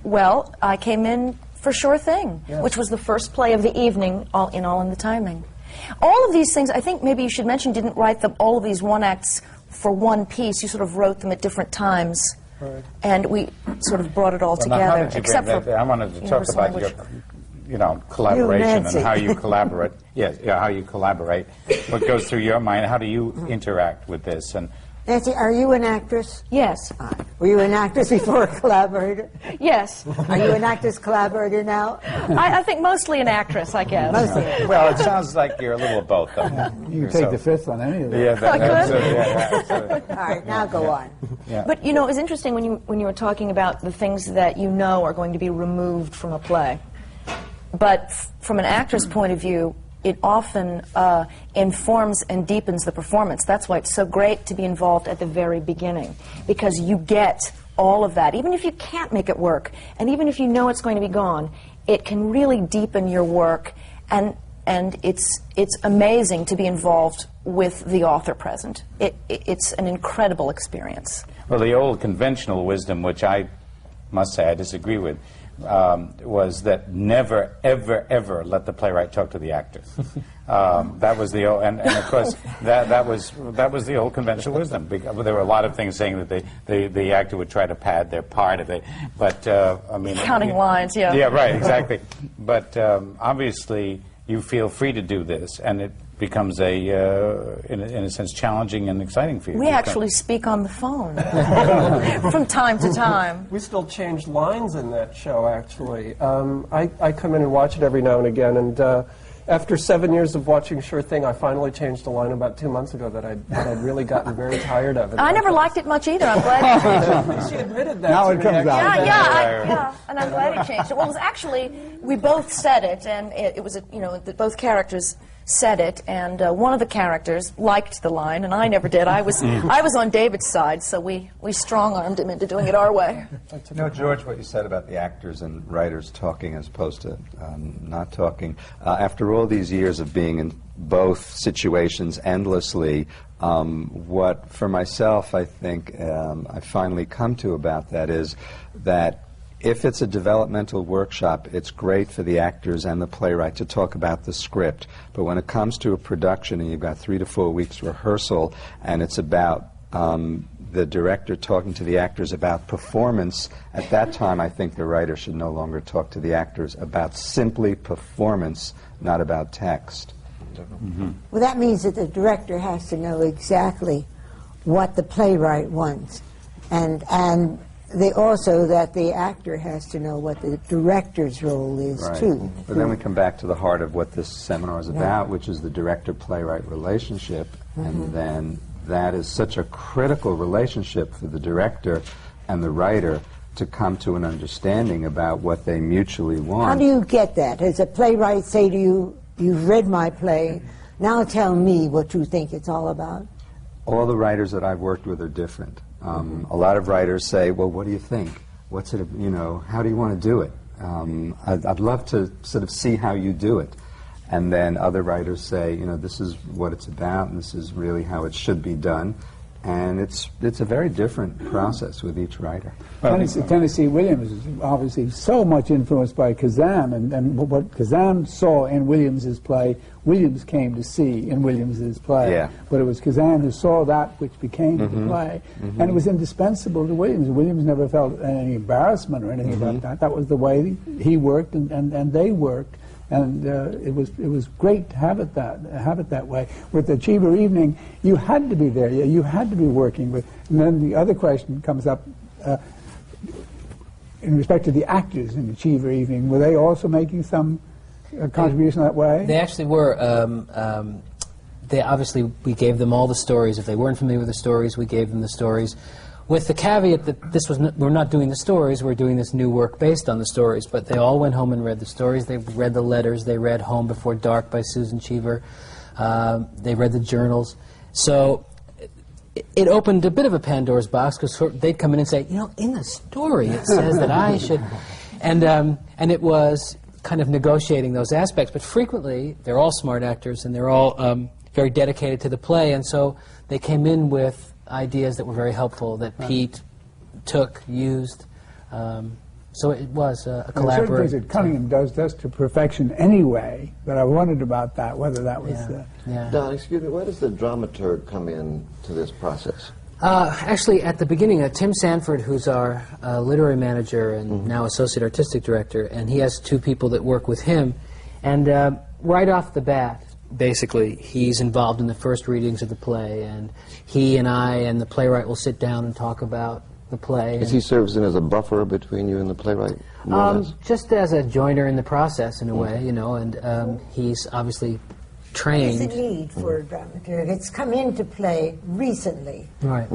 Well, I came in for Sure Thing, which was the first play of the evening, All in the Timing. All of these things, I think maybe you should mention, didn't write all of these one acts for one piece. You sort of wrote them at different times. Right. And we sort of brought it all together. Now, how did you except bring that? I wanted to talk about your collaboration and how you collaborate. How you collaborate. What goes through your mind? How do you interact with this? And Nancy, are you an actress? Yes. Were you an actress before a collaborator? Yes. Are you an actress collaborator now? I think mostly an actress, I guess. Mostly. Well, it sounds like you're a little of both, though. You can take the fifth on any of that. Yeah, All right, now go on. Yeah. But you know, it was interesting when you were talking about the things that you know are going to be removed from a play. But from an actor's point of view, it often informs and deepens the performance. That's why it's so great to be involved at the very beginning, because you get all of that. Even if you can't make it work, and even if you know it's going to be gone, it can really deepen your work, and it's amazing to be involved with the author present. It's an incredible experience. Well, the old conventional wisdom, which I must say I disagree with, was that never, ever, ever let the playwright talk to the actor. That was the old, and of course that was the old conventional wisdom. Because there were a lot of things saying that the actor would try to pad their part of it, but I mean, counting lines, yeah. Yeah, right, exactly. But obviously, you feel free to do this, and it becomes in a sense, challenging and exciting for you. We actually speak on the phone from time to time. We still change lines in that show, actually. I come in and watch it every now and again, and after 7 years of watching Sure Thing, I finally changed a line about 2 months ago that I'd really gotten very tired of. I never liked it much either. I'm glad. She admitted that. Now it comes out. Yeah, and I'm glad he changed it. Well, it was actually, we both said it, and it was, both characters said it, and one of the characters liked the line, and I never did. I was on David's side, so we strong-armed him into doing it our way. George, what you said about the actors and writers talking as opposed to not talking, after all these years of being in both situations endlessly, what, for myself, I think I finally come to about that is that if it's a developmental workshop, it's great for the actors and the playwright to talk about the script. But when it comes to a production and you've got 3 to 4 weeks rehearsal and it's about the director talking to the actors about performance, at that time I think the writer should no longer talk to the actors about simply performance, not about text. Mm-hmm. Well, that means that the director has to know exactly what the playwright wants. And also that the actor has to know what the director's role is, right. too. But then we come back to the heart of what this seminar is about, which is the director-playwright relationship, and then that is such a critical relationship for the director and the writer to come to an understanding about what they mutually want. How do you get that? Does a playwright say to you, "You've read my play, now tell me what you think it's all about"? All the writers that I've worked with are different. A lot of writers say, well, what do you think? What's it, how do you want to do it? I'd love to sort of see how you do it. And then other writers say, this is what it's about, and this is really how it should be done. And it's a very different process with each writer. Tennessee Williams is obviously so much influenced by Kazan, and what Kazan saw in Williams's play, Williams came to see in Williams's play. Yeah. But it was Kazan who saw that which became the play, and it was indispensable to Williams. Williams never felt any embarrassment or anything about that. That was the way he worked, and they worked. And it was great to have it that way. With the Cheever Evening, you had to be there. You had to be working with. And then the other question comes up in respect to the actors in the Cheever Evening. Were they also making some contribution that way? They actually were. They obviously, we gave them all the stories. If they weren't familiar with the stories, we gave them the stories, with the caveat that this was we're not doing the stories, we're doing this new work based on the stories. But they all went home and read the stories. They read the letters. They read Home Before Dark by Susan Cheever. They read the journals. So it opened a bit of a Pandora's box, because they'd come in and say, in the story it says that I should, and it was kind of negotiating those aspects. But frequently, they're all smart actors, and they're all very dedicated to the play, and so they came in with ideas that were very helpful that Pete took, used. So it was a collaboration. Certain things that Cunningham does to perfection anyway, but I wondered about that, whether that was... Don, excuse me, where does the dramaturg come in to this process? Actually, at the beginning, Tim Sanford, who's our literary manager and now associate artistic director, and he has 2 people that work with him, and right off the bat, basically, he's involved in the first readings of the play, and he and I and the playwright will sit down and talk about the play. Is he serving as a buffer between you and the playwright? Just as a joiner in the process, in a way, and he's obviously trained. There's a need for a dramaturg. It's come into play recently. Right.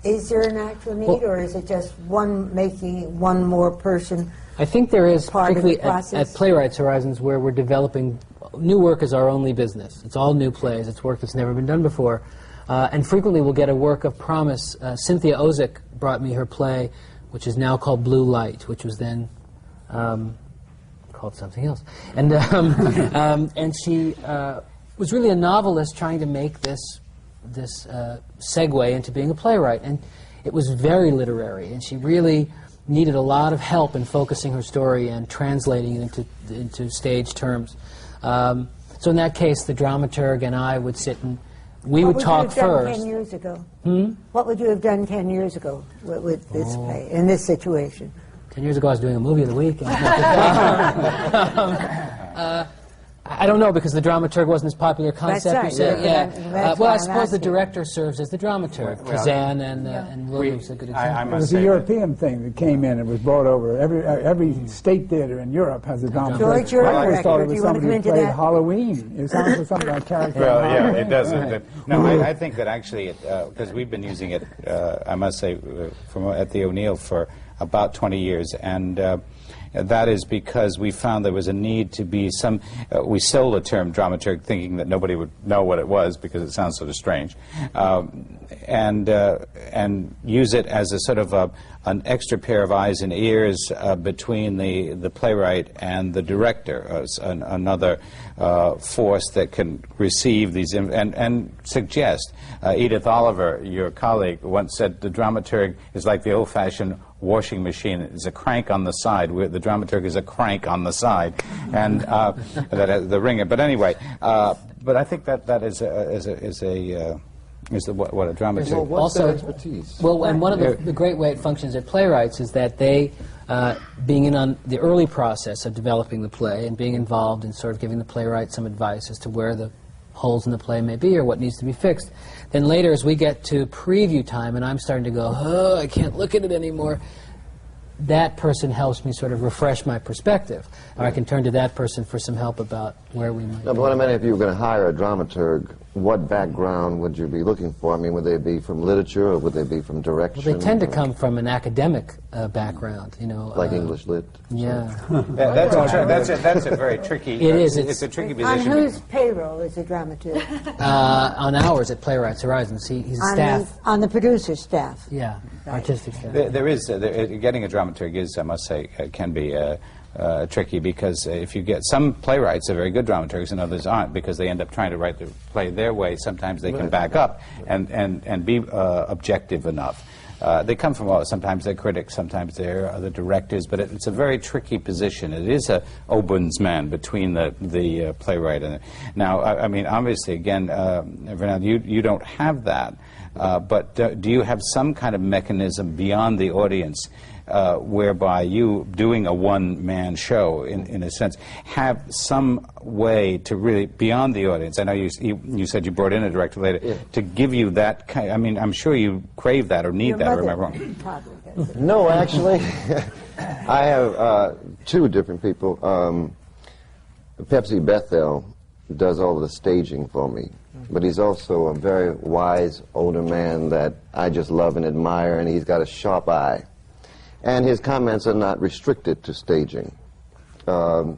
Is there an actual need, or is it just making one more person? I think there is, part of the particularly at process? Playwrights Horizons, where we're developing new work is our only business. It's all new plays. It's work that's never been done before. And frequently we'll get a work of promise. Cynthia Ozick brought me her play, which is now called Blue Light, which was then called something else. And, and she was really a novelist trying to make this segue into being a playwright. And it was very literary, and she really needed a lot of help in focusing her story and translating it into stage terms. So in that case, the dramaturg and I would sit and we would talk first. What would you have done 10 years ago? What would you have done 10 years ago with this play, in this situation? 10 years ago, I was doing a movie of the week. I don't know, because the dramaturg wasn't as popular concept. That's right. Well, I suppose the director serves as the dramaturg. Kazan and Williams are good examples. It was a European thing that came in and was brought over. Every state theater in Europe has a dramaturg. George, you're I a always director. thought it Do was you want to somebody come who into played that? Halloween. It sounds like something like character. Well, in yeah, Halloween. it does. No, I think that actually, because we've been using it, I must say, at the O'Neill for about 20 years, and that is because we found there was a need to be some. We sold the term dramaturg thinking that nobody would know what it was because it sounds sort of strange, and use it as a sort of an extra pair of eyes and ears between the playwright and the director, another force that can receive these and suggest. Edith Oliver, your colleague, once said the dramaturg is like the old-fashioned washing machine. It's a crank on the side. The dramaturg is a crank on the side, and the ringer. But anyway, but I think that is what a dramaturg. Well, what's Also, their expertise? Well, and one of the great way it functions at Playwrights is that they, being in on the early process of developing the play and being involved in sort of giving the playwright some advice as to where the holes in the play may be or what needs to be fixed. Then later, as we get to preview time and I'm starting to go, oh, I can't look at it anymore, that person helps me sort of refresh my perspective. Or I can turn to that person for some help about where we might No, but what I meant, if you were going to hire a dramaturg, what background would you be looking for? I mean, would they be from literature or would they be from direction? Well, they tend to come from an academic background, you know. Like English lit? Yeah. That's a very tricky. It is. It's a tricky On position. whose payroll is a dramaturg? On ours at Playwrights Horizons, he's staff. On the producer's staff. Yeah, artistic staff. There is getting a dramaturg is, I must say, can be tricky, because if you get some playwrights are very good dramaturgs and others aren't, because they end up trying to write the play their way. Sometimes they can back up and be objective enough. They come from sometimes they're critics, sometimes they're the directors, but it's a very tricky position. It is a ombudsman between the playwright and now. I mean, obviously, again, Vernel, you don't have that, but do you have some kind of mechanism beyond the audience? Whereby you, doing a one-man show, in a sense, have some way to really, beyond the audience. I know you said you brought in a director later, to give you that kind. I mean, I'm sure you crave that or need Your that, or mother am I wrong? probably does. No, actually, I have two different people. Pepsi Bethel does all of the staging for me, but he's also a very wise older man that I just love and admire, and he's got a sharp eye. And his comments are not restricted to staging. And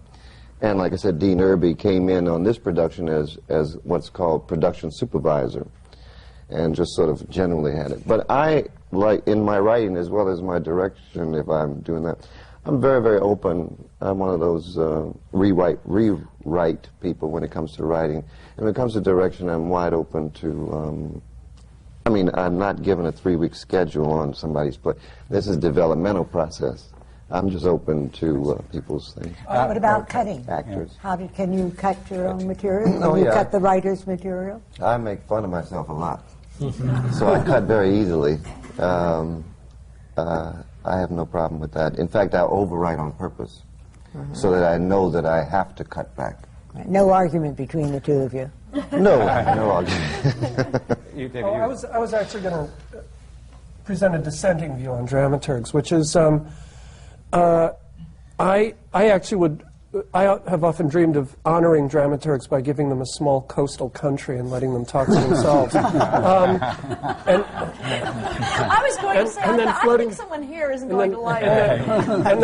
like I said, Dean Irby came in on this production as what's called production supervisor, and just sort of generally had it. But I, like in my writing as well as my direction, if I'm doing that, I'm very, very open. I'm one of those rewrite people when it comes to writing. And when it comes to direction, I'm wide open to I mean, I'm not given a 3-week schedule on somebody's play. This is a developmental process. I'm just open to people's things. What about cutting? Actors. Can you cut your own material? Oh, Can you yeah. cut the writer's material? I make fun of myself a lot. So I cut very easily. I have no problem with that. In fact, I overwrite on purpose so that I know that I have to cut back. No argument between the two of you. No argument. I was actually going to present a dissenting view on dramaturgs, which is I have often dreamed of honoring dramaturgs by giving them a small coastal country and letting them talk to themselves. I was going to say, I think someone here isn't going to like it. And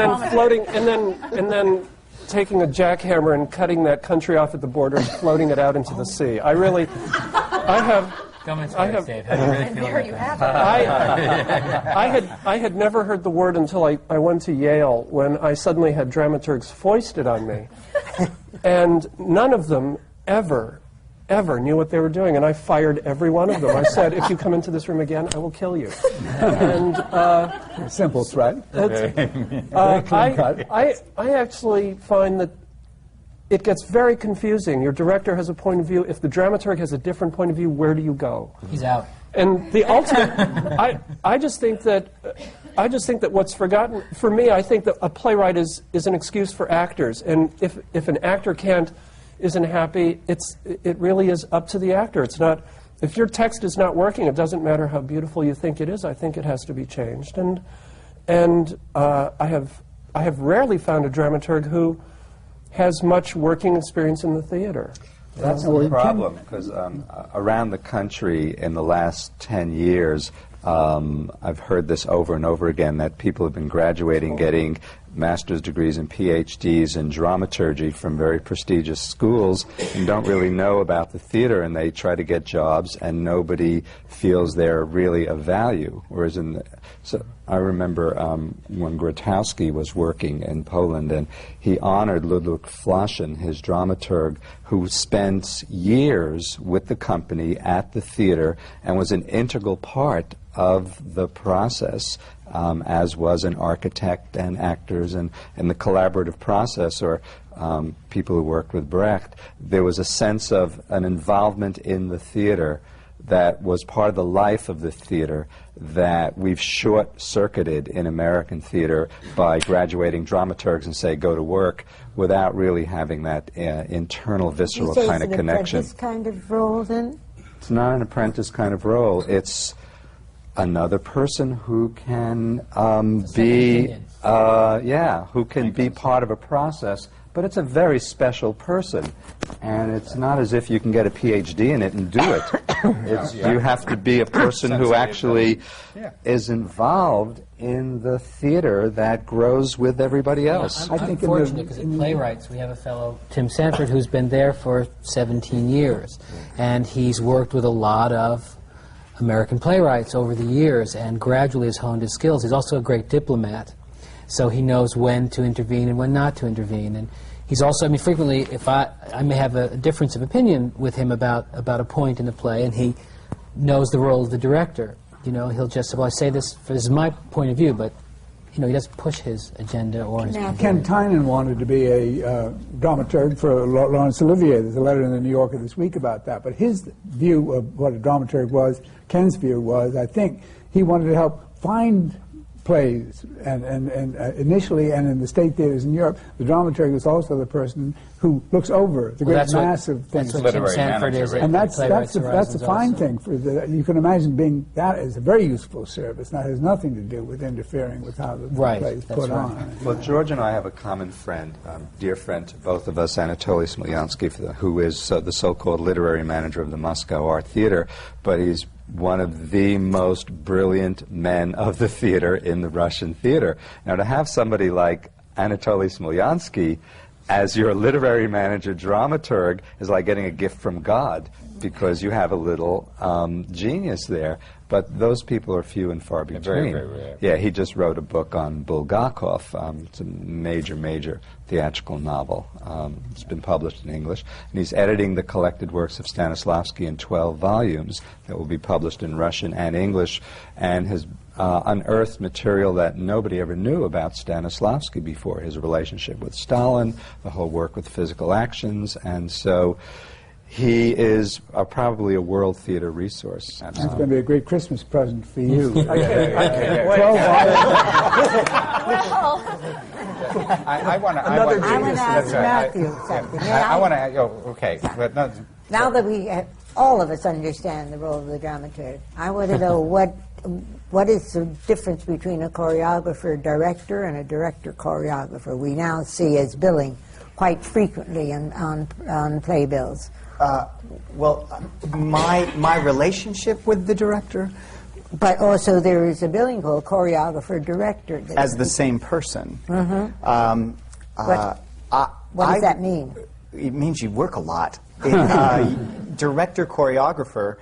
then taking a jackhammer and cutting that country off at the border and floating it out into the sea. I have. And there you have it. I had never heard the word until I went to Yale, when I suddenly had dramaturgs foisted on me. And none of them ever knew what they were doing, and I fired every one of them. I said, if you come into this room again, I will kill you. And simple threat. I actually find that it gets very confusing. Your director has a point of view. If the dramaturg has a different point of view, where do you go? He's out. And the ultimate, I just think that what's forgotten, for me, I think that a playwright is an excuse for actors. And if an actor isn't happy, it really is up to the actor. It's not, if your text is not working, it doesn't matter how beautiful you think it is. I think it has to be changed. And I have rarely found a dramaturg who has much working experience in the theater. That's the problem, because around the country in the last 10 years, I've heard this over and over again, that people have been graduating, getting master's degrees and PhDs in dramaturgy from very prestigious schools and don't really know about the theater, and they try to get jobs and nobody feels they're really of value. Whereas so I remember when Grotowski was working in Poland, and he honored Ludwig Flaschen, his dramaturg, who spent years with the company at the theater and was an integral part of the process, as was an architect and actors, and in the collaborative process, or people who worked with Brecht. There was a sense of an involvement in the theater that was part of the life of the theater that we've short-circuited in American theater by graduating dramaturgs and say, go to work, without really having that internal, visceral kind of connection. Is it an apprentice kind of role, then? It's not an apprentice kind of role. It's another person who can be part of a process, but it's a very special person, and it's not as if you can get a PhD in it and do it. You have to be a person who actually is involved in the theater that grows with everybody else. I'm fortunate because at Playwrights we have a fellow, Tim Sanford, who's been there for 17 years, and he's worked with a lot of American playwrights over the years and gradually has honed his skills. He's also a great diplomat, so he knows when to intervene and when not to intervene. And he's also, I mean, frequently, if I may have a difference of opinion with him about a point in the play, and he knows the role of the director. You know, he'll just say, well, I say this is my point of view, but you know, he doesn't push his agenda or his... Ken Tynan wanted to be a dramaturg for Laurence Olivier. There's a letter in the New Yorker this week about that. But his view of what a dramaturg was, Ken's view was, I think, he wanted to help find plays, and initially, and in the state theaters in Europe, the dramaturg is also the person who looks over the great mass of things. That's what Tim Sanford is. And that's a fine thing. You can imagine being that is a very useful service. That has nothing to do with interfering with how the play is put on. Well, George and I have a common friend, dear friend to both of us, Anatoly Smolyansky, who is the so-called literary manager of the Moscow Art Theater, but he's one of the most brilliant men of the theater in the Russian theater. Now, to have somebody like Anatoly Smolyansky as your literary manager dramaturg is like getting a gift from God, because you have a little genius there. But those people are few and far between. Very, very rare. Yeah, he just wrote a book on Bulgakov. It's a major, major theatrical novel. It's been published in English. And he's editing the collected works of Stanislavski in 12 volumes that will be published in Russian and English, and has unearthed material that nobody ever knew about Stanislavski before, his relationship with Stalin, the whole work with physical actions, and so he is probably a world theater resource. It's going to be a great Christmas present for you. I want to ask Matthew something. I want to, okay. But no, now that we all of us understand the role of the dramaturg, I want to know what is the difference between a choreographer-director and a director-choreographer we now see as billing quite frequently on playbills. My relationship with the director, but also there is a billing called choreographer-director. As the same person. Mm-hmm. What does that mean? It means you work a lot. Director-choreographer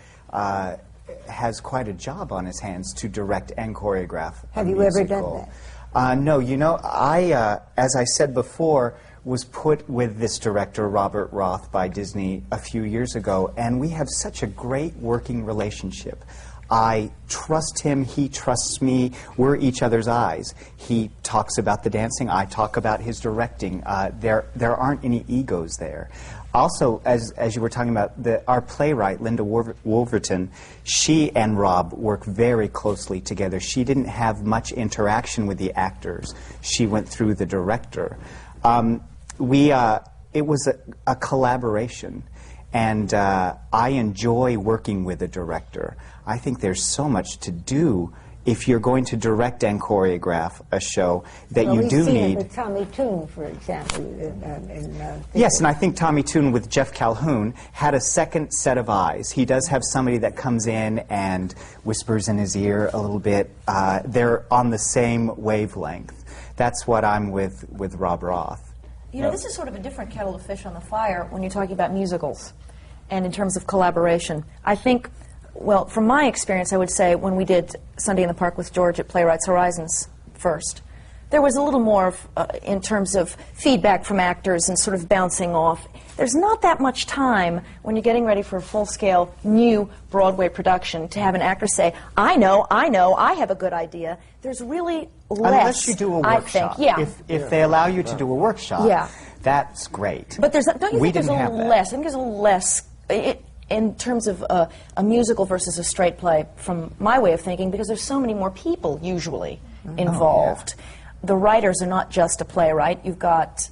has quite a job on his hands to direct and choreograph. Have you ever done that? No, you know, as I said before, was put with this director, Robert Roth, by Disney a few years ago, and we have such a great working relationship. I trust him, he trusts me, we're each other's eyes. He talks about the dancing, I talk about his directing. There aren't any egos there. Also, as you were talking about, our playwright, Linda Wolverton, she and Rob work very closely together. She didn't have much interaction with the actors. She went through the director. It was a collaboration. And I enjoy working with a director. I think there's so much to do if you're going to direct and choreograph a show that you do need. With Tommy Tune, for example. Yes, and I think Tommy Tune with Jeff Calhoun had a second set of eyes. He does have somebody that comes in and whispers in his ear a little bit. They're on the same wavelength. That's what I'm with Rob Roth. You know, this is sort of a different kettle of fish on the fire when you're talking about musicals and in terms of collaboration. I think, well, from my experience, I would say when we did Sunday in the Park with George at Playwrights Horizons first, there was a little more in terms of feedback from actors and sort of bouncing off. There's not that much time when you're getting ready for a full-scale new Broadway production to have an actor say, I know, I have a good idea. There's really less, unless you do a workshop. I think, yeah. If they allow you to do a workshop, yeah, that's great. But don't you think there's a little less? I think there's a little less in terms of a musical versus a straight play, from my way of thinking, because there's so many more people usually involved. Oh, yeah. The writers are not just a playwright. You've got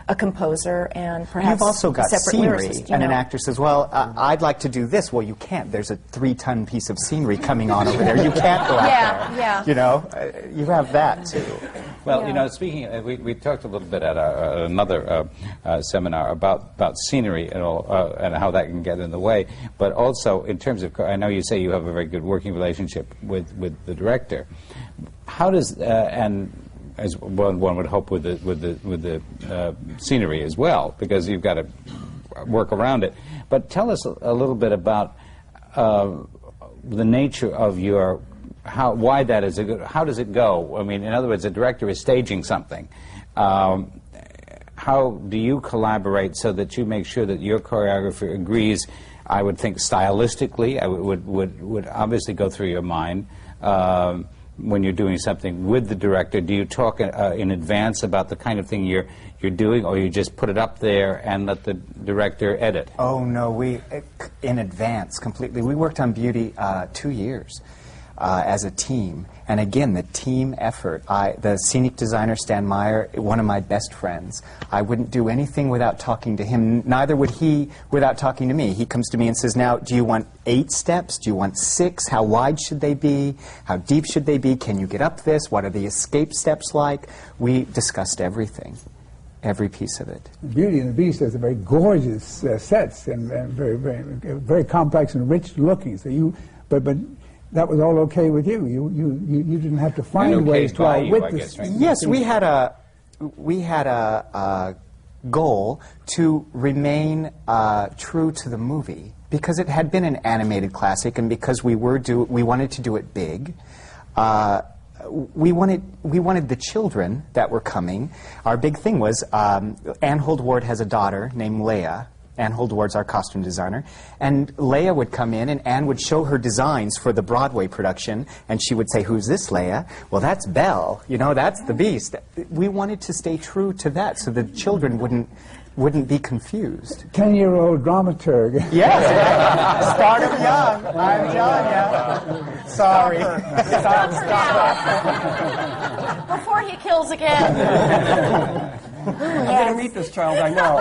a composer and perhaps you've also got separate scenery, lyricist, and an actor says, well, I'd like to do this. Well, you can't. There's a 3-ton piece of scenery coming on over there. You can't go out there. Yeah. You know, you have that, too. Well, you know, speaking, we talked a little bit at another seminar about scenery and all, and how that can get in the way. But also, in terms of, I know you say you have a very good working relationship with the director. How does, and as one would hope with the scenery as well, because you've got to work around it. But tell us a little bit about the nature of your. Why that is how does it go? I mean, in other words, a director is staging something. How do you collaborate so that you make sure that your choreographer agrees? I would think stylistically, I would obviously go through your mind when you're doing something with the director. Do you talk in advance about the kind of thing you're doing, or you just put it up there and let the director edit? Oh no, we in advance completely. We worked on Beauty 2 years. As a team, and again, the team effort. The scenic designer, Stan Meyer, one of my best friends. I wouldn't do anything without talking to him, neither would he without talking to me. He comes to me and says, now, do you want 8 steps? Do you want 6? How wide should they be? How deep should they be? Can you get up this? What are the escape steps like? We discussed everything. Every piece of it. Beauty and the Beast has a very gorgeous sets and very complex and rich looking. So but that was all okay with you. You didn't have to find ways to outwit this. Yes, we had a goal to remain true to the movie because it had been an animated classic, and because we wanted to do it big. We wanted the children that were coming. Our big thing was Anne Holdward has a daughter named Leia. Anne Holdward's our costume designer. And Leia would come in, and Anne would show her designs for the Broadway production, and she would say, who's this, Leia? Well, that's Belle. You know, that's the Beast. We wanted to stay true to that so the children wouldn't be confused. 10-year-old dramaturg. Yes. Started young. I'm telling you. Sorry. Before he kills again. I'm going to meet this child, I know.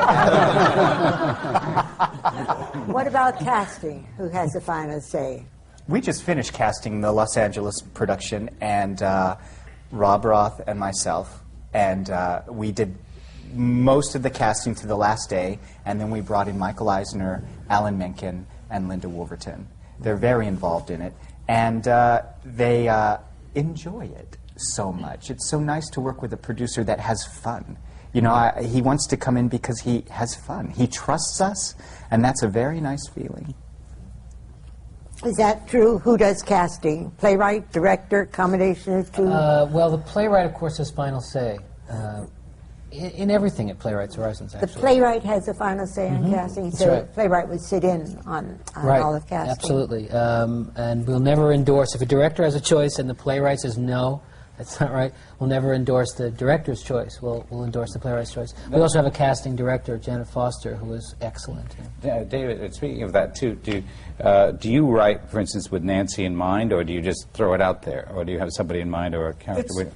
What about casting? Who has the final say? We just finished casting the Los Angeles production, and Rob Roth and myself, and we did most of the casting to the last day, and then we brought in Michael Eisner, Alan Menken, and Linda Wolverton. They're very involved in it, and they enjoy it so much. It's so nice to work with a producer that has fun. You know, he wants to come in because he has fun. He trusts us, and that's a very nice feeling. Is that true? Who does casting? Playwright, director, combination of two? Well, the playwright, of course, has final say. in everything at Playwrights Horizons, The actually. playwright has the final say on casting, so right. the playwright would sit in on Right, all of casting. absolutely. And we'll never endorse, if a director has a choice and the playwright says no, that's not right, we'll never endorse the director's choice. We'll endorse the playwright's choice. We also have a casting director, Janet Foster, who is excellent. David, speaking of that too, do you write, for instance, with Nancy in mind, or do you just throw it out there, or do you have somebody in mind or a character?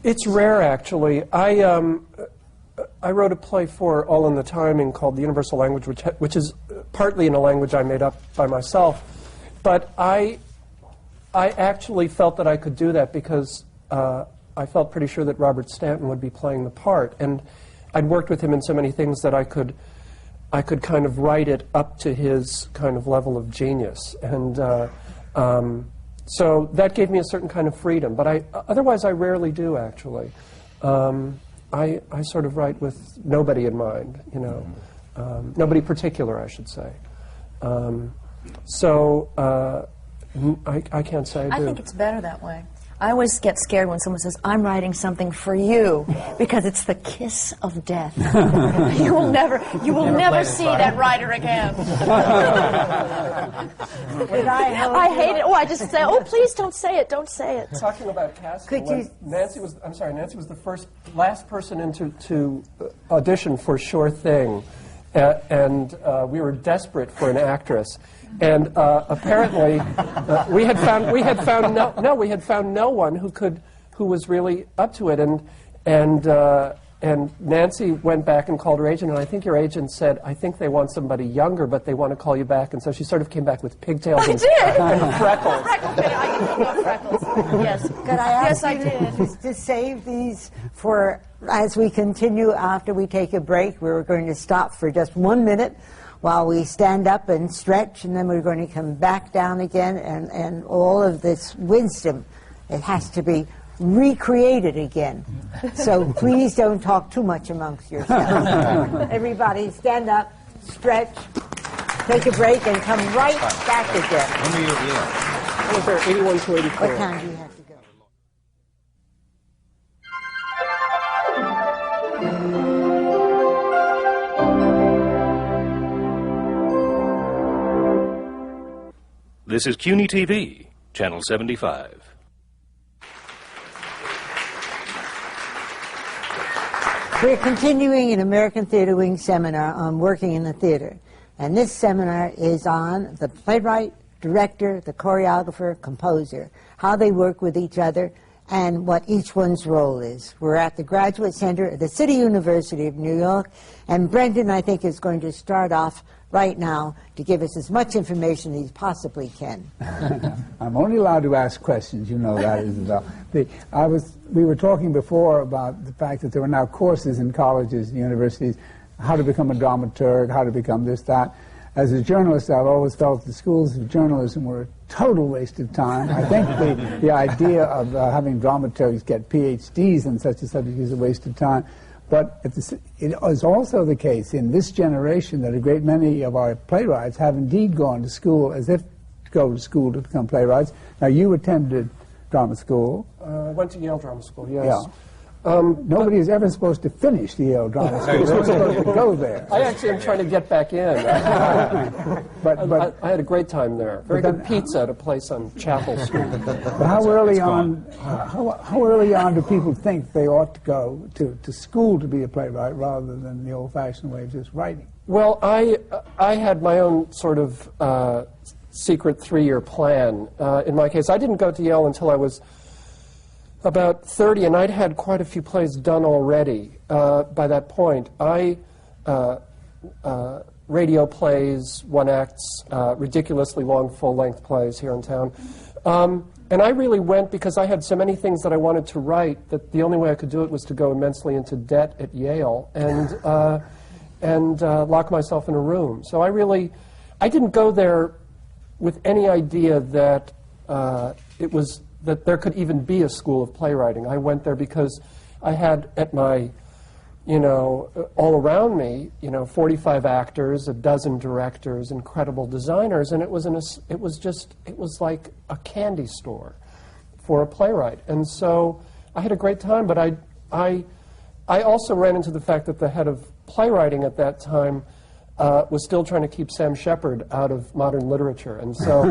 It's rare, actually. I wrote a play for All in the Timing called The Universal Language, which is partly in a language I made up by myself. But I actually felt that I could do that because I felt pretty sure that Robert Stanton would be playing the part. And I'd worked with him in so many things that I could kind of write it up to his kind of level of genius. And so that gave me a certain kind of freedom. But otherwise, I rarely do, actually. I sort of write with nobody in mind, you know, nobody particular, I should say. So I can't say I do. I think it's better that way. I always get scared when someone says, I'm writing something for you, because it's the kiss of death. You will never see that writer again. I hate it. Oh, I just say, oh, please don't say it, don't say it. Talking about casting, Nancy was the last person to audition for Sure Thing, and we were desperate for an actress. And apparently, we had found no one who was really up to it. And Nancy went back and called her agent, and I think your agent said, I think they want somebody younger, but they want to call you back. And so she sort of came back with pigtails and freckles. Freckles. Yes. Could I ask you to save these for as we continue after we take a break? We're going to stop for just 1 minute while we stand up and stretch, and then we're going to come back down again, and all of this wisdom, it has to be recreated again. So please don't talk too much amongst yourselves. Everybody stand up, stretch, take a break, and come right back again. When were you at Yale? I was there 81 to 84. What time do you have to go? This is CUNY TV, Channel 75. We're continuing an American Theatre Wing seminar on working in the theatre. And this seminar is on the playwright, director, the choreographer, composer, how they work with each other, and what each one's role is. We're at the Graduate Center at the City University of New York, and Brendan, I think, is going to start off right now to give us as much information as he possibly can. I'm only allowed to ask questions, you know that, Isabel. We were talking before about the fact that there are now courses in colleges and universities, how to become a dramaturg, how to become this, that. As a journalist, I've always felt the schools of journalism were a total waste of time. I think the idea of having dramaturgs get PhDs in such a subject is a waste of time. But it is also the case in this generation that a great many of our playwrights have indeed gone to school as if to go to school to become playwrights. Now, you attended drama school. I went to Yale Drama School, yes. Yeah. Nobody is ever supposed to finish the Yale Drama School. They're supposed to go there. I actually am trying to get back in. I had a great time there. Very good pizza at a place on Chapel Street. But how early on do people think they ought to go to school to be a playwright rather than the old-fashioned way of just writing? Well, I had my own sort of secret 3-year plan. In my case, I didn't go to Yale until I was about 30, and I'd had quite a few plays done already by that point. Radio plays, one-acts, ridiculously long full-length plays here in town. And I really went because I had so many things that I wanted to write that the only way I could do it was to go immensely into debt at Yale and lock myself in a room. So I didn't go there with any idea that that there could even be a school of playwriting. I went there because I had at my, all around me, 45 actors, a dozen directors, incredible designers, and it was like a candy store for a playwright. And so I had a great time, but I I also ran into the fact that the head of playwriting at that time was still trying to keep Sam Shepard out of modern literature, and so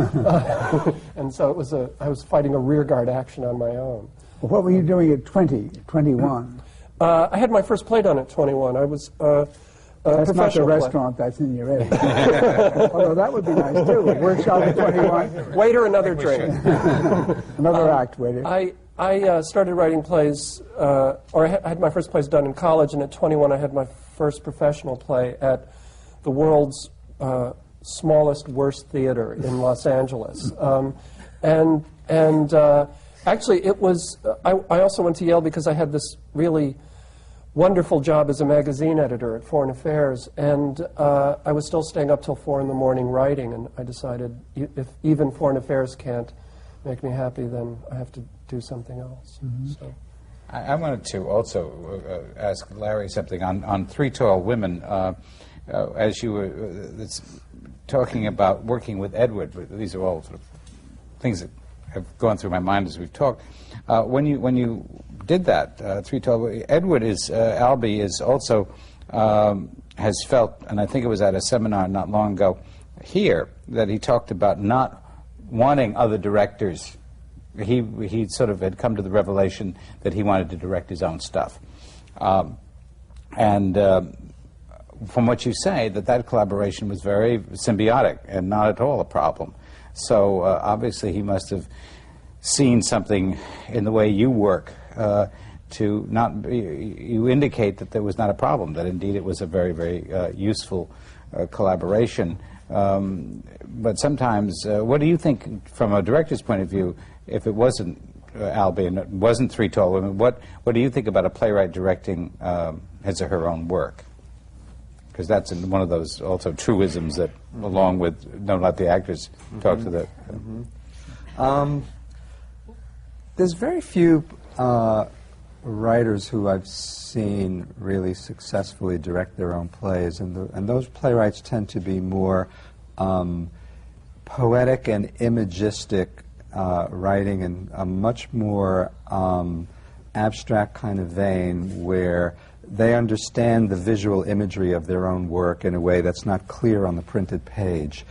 and so I was fighting a rearguard action on my own. Well, what were you doing at 21? I had my first play done at 21. I was that's not the play. restaurant that's in your age. Although that would be nice too. A workshop at 21. Waiter, another drink. Another act, waiter. I started writing plays, or I had my first plays done in college, and at 21 I had my first professional play at the world's smallest, worst theater in Los Angeles. Actually, it was, I also went to Yale because I had this really wonderful job as a magazine editor at Foreign Affairs, and I was still staying up till 4 in the morning writing, and I decided if even Foreign Affairs can't make me happy, then I have to do something else. Mm-hmm. So. I wanted to also ask Larry something on Three Tall Women. As you were talking about working with Edward, these are all sort of things that have gone through my mind as we've talked. When you did that, Three Tall Women, Edward is, Albie is also, has felt, and I think it was at a seminar not long ago here, that he talked about not wanting other directors. He sort of had come to the revelation that he wanted to direct his own stuff. From what you say, that collaboration was very symbiotic and not at all a problem. So obviously he must have seen something in the way you work to not be, you indicate that there was not a problem, that indeed it was a very, very useful collaboration. But sometimes, what do you think from a director's point of view, if it wasn't Albie and it wasn't Three Tall Women, what do you think about a playwright directing his or her own work? Because that's one of those also truisms that, along with don't let the actors talk to the... There's very few writers who I've seen really successfully direct their own plays, and those playwrights tend to be more poetic and imagistic writing in a much more abstract kind of vein where they understand the visual imagery of their own work in a way that's not clear on the printed page.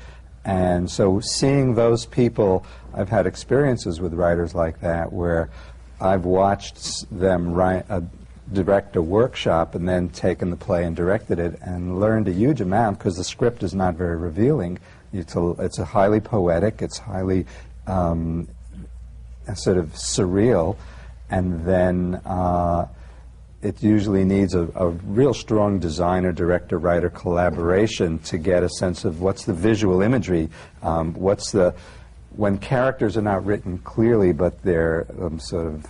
And so seeing those people, I've had experiences with writers like that where I've watched them direct a workshop and then taken the play and directed it and learned a huge amount because the script is not very revealing. It's a highly poetic, it's highly sort of surreal, and then it usually needs a real strong designer, director, writer collaboration to get a sense of what's the visual imagery, when characters are not written clearly but they're sort of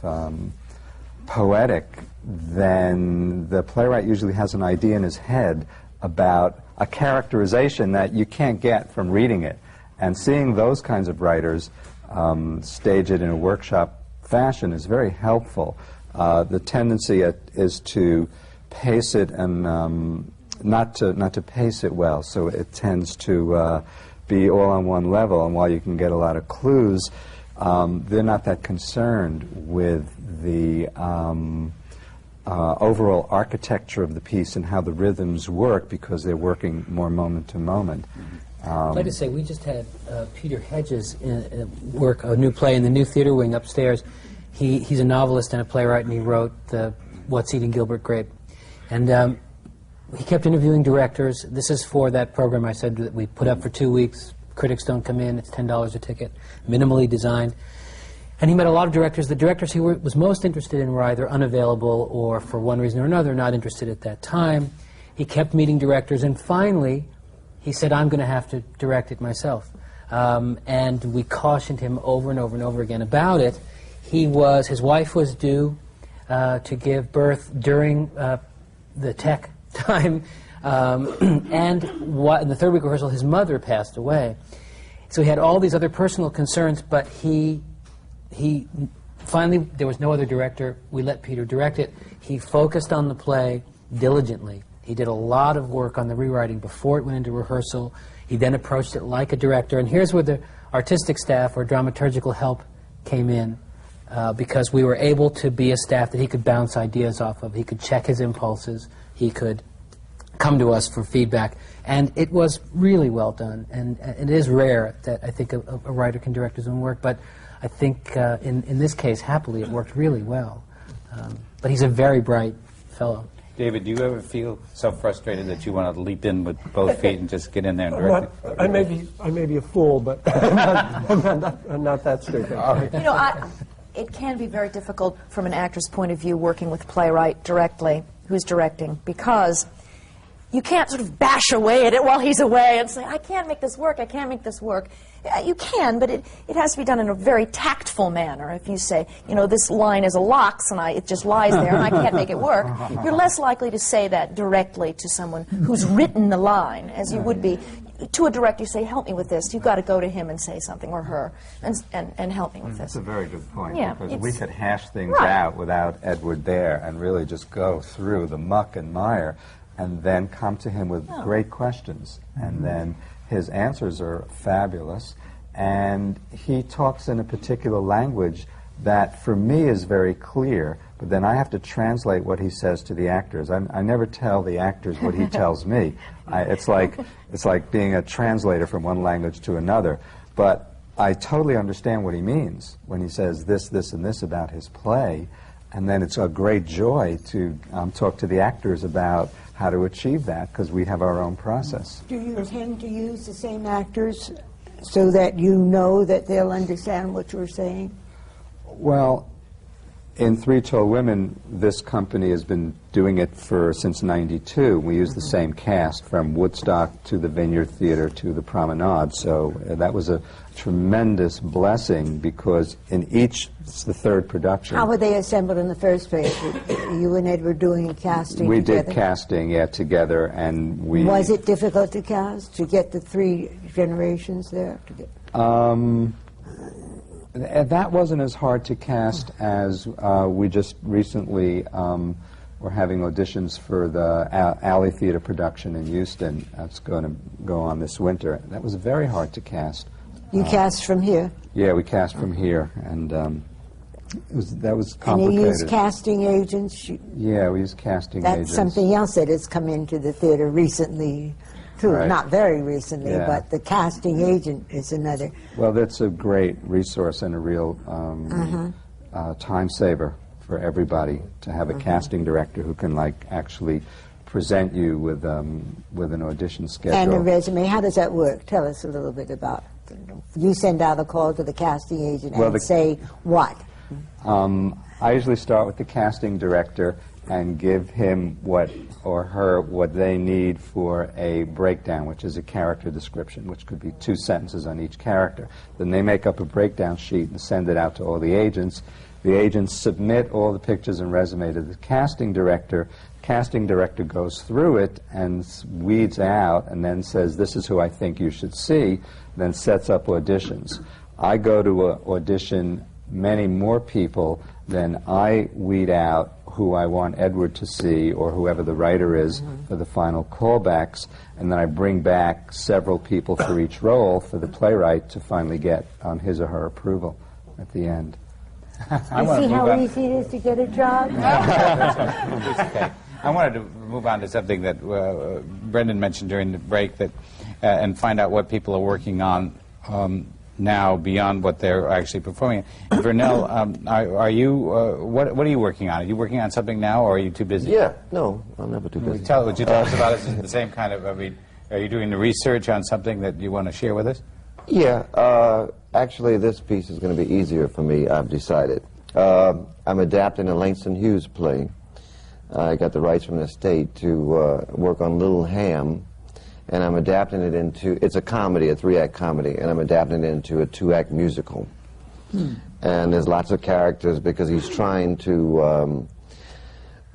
poetic, then the playwright usually has an idea in his head about a characterization that you can't get from reading it. And seeing those kinds of writers stage it in a workshop fashion is very helpful. The tendency is to pace it and not to pace it well, so it tends to be all on one level, and while you can get a lot of clues, they're not that concerned with the overall architecture of the piece and how the rhythms work because they're working more moment to moment. I'd like to say we just had Peter Hedges work a new play in the new theater wing upstairs. He's a novelist and a playwright, and he wrote What's Eating Gilbert Grape. And he kept interviewing directors. This is for that program I said that we put up for 2 weeks. Critics don't come in. It's $10 a ticket, minimally designed. And he met a lot of directors. The directors he was most interested in were either unavailable or, for one reason or another, not interested at that time. He kept meeting directors, and finally, he said, I'm going to have to direct it myself. And we cautioned him over and over and over again about it. His wife was due to give birth during the tech time, and in the third week of rehearsal, his mother passed away. So he had all these other personal concerns, but he finally, there was no other director. We let Peter direct it. He focused on the play diligently. He did a lot of work on the rewriting before it went into rehearsal. He then approached it like a director, and here's where the artistic staff or dramaturgical help came in. because we were able to be a staff that he could bounce ideas off of. He could check his impulses. He could come to us for feedback. And it was really well done. And it is rare that I think a writer can direct his own work, but I think in this case, happily, it worked really well. But he's a very bright fellow. David, do you ever feel so frustrated that you want to leap in with both feet and just get in there and direct it? I may be a fool, but I'm not that stupid. You know, it can be very difficult from an actor's point of view working with Playwright directly, who's directing, because you can't sort of bash away at it while he's away and say, I can't make this work, I can't make this work. You can, but it has to be done in a very tactful manner. If you say, you know, this line is a lox and it just lies there and I can't make it work, you're less likely to say that directly to someone who's written the line, as you would be to a director. You say, help me with this. You've got to go to him and say something, or her, and help me with this. That's a very good point, Yeah, because we could hash things Right. out without Edward there and really just go through the muck and mire and then come to him with great questions. And then his answers are fabulous, and he talks in a particular language that for me is very clear, but then I have to translate what he says to the actors. I never tell the actors what he tells me. It's like being a translator from one language to another. But I totally understand what he means when he says this, this, and this about his play, and then it's a great joy to talk to the actors about how to achieve that, because we have our own process. Do you tend to use the same actors so that you know that they'll understand what you're saying? Well, in Three Tall Women, this company has been doing it since '92. We use the same cast from Woodstock to the Vineyard Theater to the Promenade. So that was a tremendous blessing, because in each, it's the third production. How were they assembled in the first place? You and Ed were doing casting we together? did casting, yeah, together, and we... Was it difficult to cast, to get the three generations there? That wasn't as hard to cast as we just recently were having auditions for the Alley Theater production in Houston. That's going to go on this winter. That was very hard to cast. You cast from here? Yeah, we cast from here, and that was complicated. And you use casting agents? Yeah, we use casting agents. That's something else that has come into the theater recently, too. Right. Not very recently, Yeah. but the casting agent is another. Well, that's a great resource and a real time saver for everybody, to have a casting director who can actually present you with an audition schedule. And a resume. How does that work? Tell us a little bit about it. You send out a call to the casting agent and say what? I usually start with the casting director and give him or her what they need for a breakdown, which is a character description, which could be 2 sentences on each character. Then they make up a breakdown sheet and send it out to all the agents. The agents submit all the pictures and resume to the casting director. Casting director goes through it and weeds out and then says, this is who I think you should see, then sets up auditions. I go to audition many more people than I weed out who I want Edward to see, or whoever the writer is, for the final callbacks, and then I bring back several people for each role for the playwright to finally get his or her approval at the end. You see how easy it is to get a job? Okay. I wanted to move on to something that Brendan mentioned during the break, and find out what people are working on now beyond what they're actually performing. Vernel, are you? What are you working on? Are you working on something now, or are you too busy? Yeah, no, I'm never too busy. Would you tell us about it? Is it the same kind of? I mean, are you doing the research on something that you want to share with us? Yeah, actually, this piece is going to be easier for me. I've decided. I'm adapting a Langston Hughes play. I got the rights from the estate to work on Little Ham. And I'm adapting it into, it's a comedy, a 3-act comedy, and I'm adapting it into a 2-act musical. And there's lots of characters because he's trying to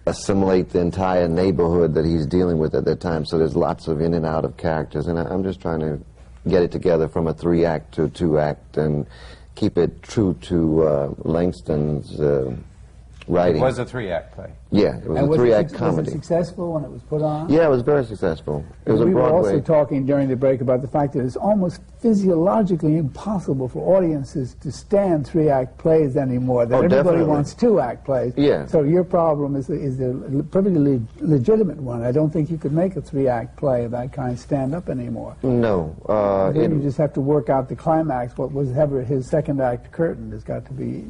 assimilate the entire neighborhood that he's dealing with at that time. So there's lots of in and out of characters, and I'm just trying to get it together from a 3-act to a 2-act and keep it true to Langston's writing. It was a 3-act play. Yeah, it was And a 3-act Was comedy. it successful when it was put on? Yeah, it was very successful. It was a We were Broadway. also talking during the break about the fact that it's almost physiologically impossible for audiences to stand 3-act plays anymore. That everybody definitely. wants 2-act plays. Yeah. So your problem is a perfectly legitimate one. I don't think you could make a 3-act play of that kind stand up anymore. No. Then you just have to work out the climax. What was ever his second act curtain has got to be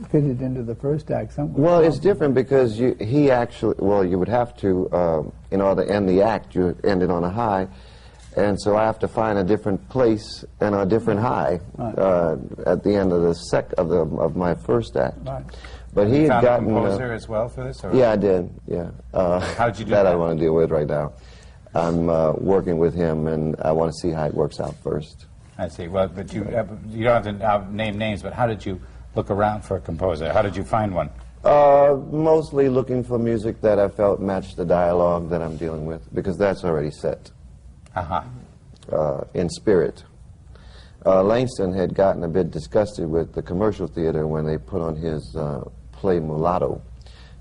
fitted into the first act somewhere. Well, it's different because he actually, well, you would have to, in order to end the act, you end it on a high. And so I have to find a different place and a different high at the end of the of my first act. Right. But he had Found a gotten composer as well for this? Or? Yeah, I did. Yeah. How'd you do that? that? I don't want to deal with right now. I'm working with him, and I want to see how it works out first. I see. Well, but you don't have to name names, but how did you look around for a composer? How did you find one? Mostly looking for music that I felt matched the dialogue that I'm dealing with, because that's already set. In spirit. Langston had gotten a bit disgusted with the commercial theater when they put on his play Mulatto.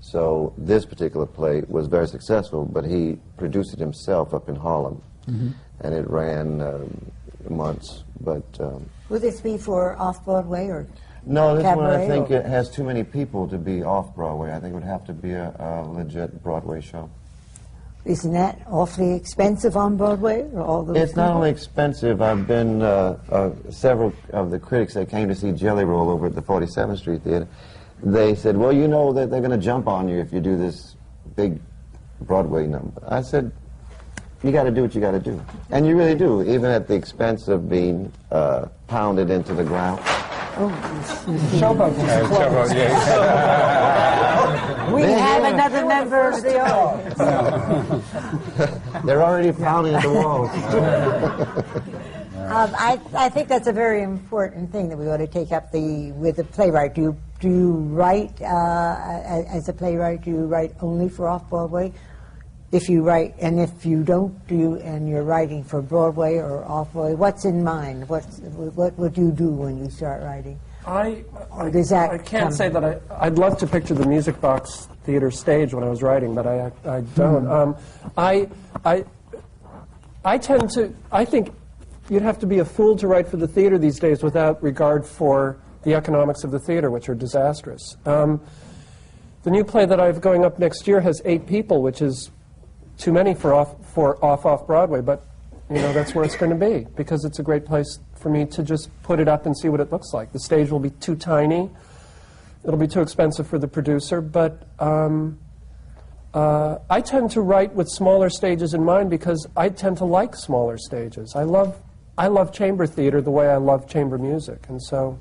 So this particular play was very successful, but he produced it himself up in Harlem. And it ran months. But Will this be for off-Broadway or no, this one I cabaret, think or- it has too many people to be off-Broadway. I think it would have to be a legit Broadway show. Isn't that awfully expensive on Broadway? Or all those It's not people? only expensive. I've been, several of the critics that came to see Jelly Roll over at the 47th Street Theater, they said, well, you know that they're going to jump on you if you do this big Broadway number. I said, you got to do what you got to do. And you really do, even at the expense of being pounded into the ground. Showboat is closed. We have another member of the audience. They're already pounding at the walls. I think that's a very important thing that we ought to take up with the playwright. Do you write as a playwright? Do you write only for off-Broadway? If you write, and if you don't, and you're writing for Broadway or off-Broadway, what's in mind? What do you do when you start writing? I can't can't say that I'd love to picture the Music Box Theater stage when I was writing, but I don't. I tend to, I think you'd have to be a fool to write for the theater these days without regard for the economics of the theater, which are disastrous. The new play that I have going up next year has 8 people, which is too many for off Broadway, but you know that's where it's going to be because it's a great place for me to just put it up and see what it looks like. The stage will be too tiny. It'll be too expensive for the producer, but I tend to write with smaller stages in mind because I tend to like smaller stages. I love chamber theater the way I love chamber music, and so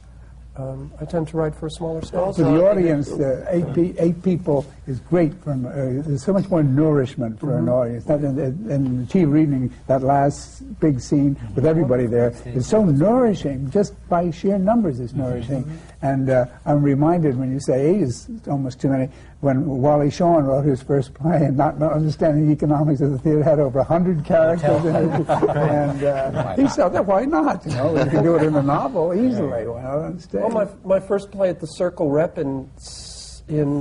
I tend to write for a smaller stage. For the audience, 8 people is great. There's so much more nourishment for an audience. And Cheever Evening, that last big scene with everybody there, is so nourishing. Just by sheer numbers, it's nourishing. And I'm reminded when you say 8 is almost too many, when Wally Shawn wrote his first play and not understanding the economics of the theater, had over 100 characters in it. And he said, why not? You know, you can do it in a novel easily. Why not on stage? Well, my first play at the Circle Rep in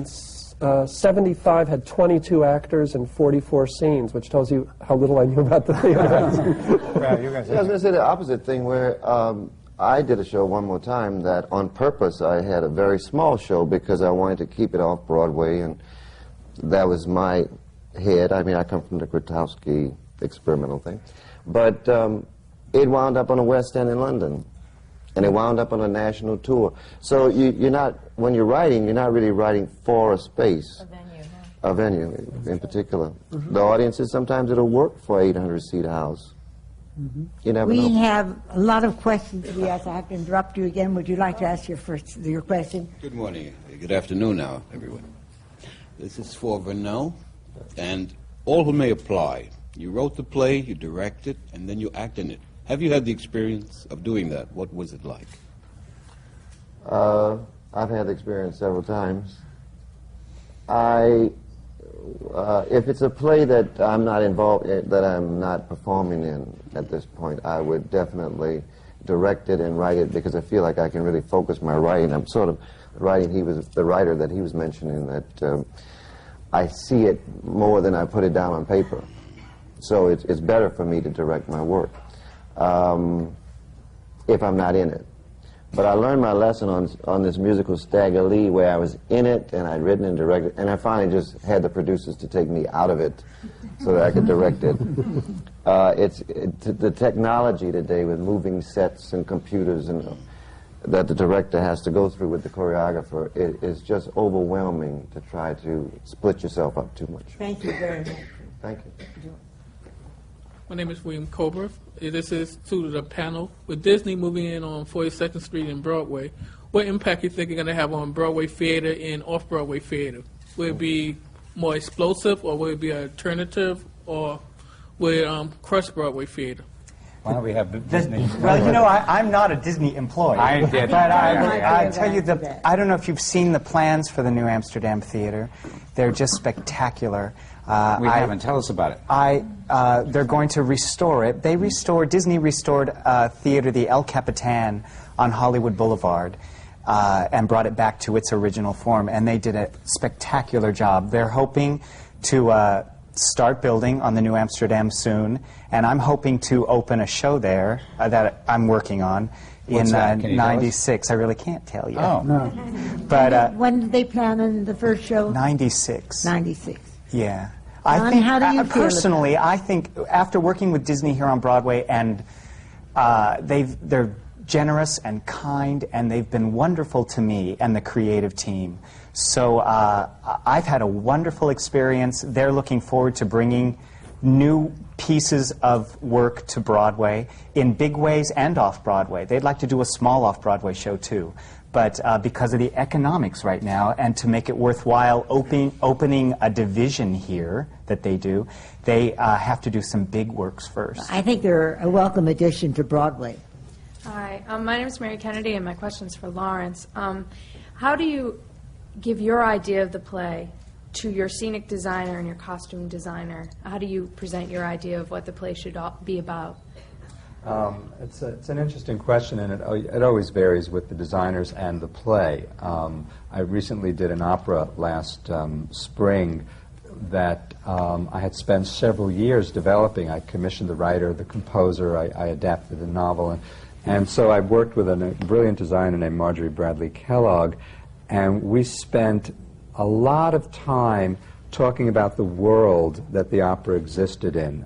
75 had 22 actors and 44 scenes, which tells you how little I knew about the theater. I was going to say the opposite thing where I did a show one more time that on purpose I had a very small show because I wanted to keep it off Broadway, and that was my head. I mean, I come from the Grotowski experimental thing. But it wound up on a West End in London. And it wound up on a national tour. So you're not, when you're writing, you're not really writing for a space. A venue in particular. The audiences, sometimes it'll work for 800-seat house. You never know. We have a lot of questions to be asked. I have to interrupt you again. Would you like to ask your question? Good morning. Good afternoon now, everyone. This is for Vernel, and all who may apply. You wrote the play, you direct it, and then you act in it. Have you had the experience of doing that? What was it like? I've had the experience several times. If it's a play that I'm not involved in, that I'm not performing in at this point, I would definitely direct it and write it because I feel like I can really focus my writing. I'm sort of writing, he was the writer that he was mentioning, that I see it more than I put it down on paper. So it's better for me to direct my work if I'm not in it. But I learned my lesson on this musical Stagger Lee, where I was in it and I'd written and directed, and I finally just had the producers to take me out of it so that I could direct it. The technology today with moving sets and computers and that the director has to go through with the choreographer is just overwhelming to try to split yourself up too much. Thank you very much. Thank you. My name is William Colbert. This is to the panel. With Disney moving in on 42nd Street and Broadway, what impact do you think you're going to have on Broadway theater and off-Broadway theater? Will it be more explosive, or will it be alternative, or will it crush Broadway theater? Why don't we have Disney? Well, you know, I'm not a Disney employee. I did. But I tell you, I don't know if you've seen the plans for the New Amsterdam Theater. They're just spectacular. We haven't. Tell us about it. They're going to restore it. Disney restored theater, the El Capitan, on Hollywood Boulevard, and brought it back to its original form. And they did a spectacular job. They're hoping to start building on the New Amsterdam soon, and I'm hoping to open a show there that I'm working on in '96. I really can't tell you. Oh. No. But when did they plan on the first show? '96. '96. Yeah. Don, how do you feel personally, I think after working with Disney here on Broadway, and they're generous and kind, and they've been wonderful to me and the creative team. So I've had a wonderful experience. They're looking forward to bringing new pieces of work to Broadway in big ways and off-Broadway. They'd like to do a small off-Broadway show too. But because of the economics right now, and to make it worthwhile opening a division here that they do, they have to do some big works first. I think they're a welcome addition to Broadway. Hi, my name is Mary Kennedy, and my question's for Lawrence. How do you give your idea of the play to your scenic designer and your costume designer? How do you present your idea of what the play should be about? It's an interesting question, and it always varies with the designers and the play. I recently did an opera last spring that I had spent several years developing. I commissioned the writer, the composer, I adapted the novel, and so I worked with a brilliant designer named Marjorie Bradley Kellogg, and we spent a lot of time talking about the world that the opera existed in.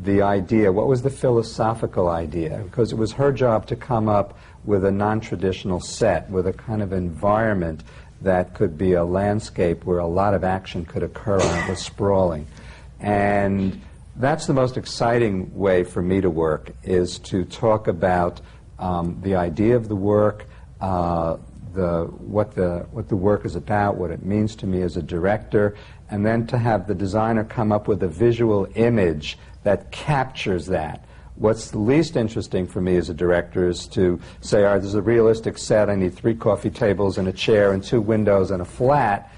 The idea, what was the philosophical idea? Because it was her job to come up with a non-traditional set, with a kind of environment that could be a landscape where a lot of action could occur on it, was sprawling. And that's the most exciting way for me to work, is to talk about the idea of the work, what the work is about, what it means to me as a director, and then to have the designer come up with a visual image that captures that. What's the least interesting for me as a director is to say, all right, this is a realistic set, I need 3 coffee tables and a chair and 2 windows and a flat,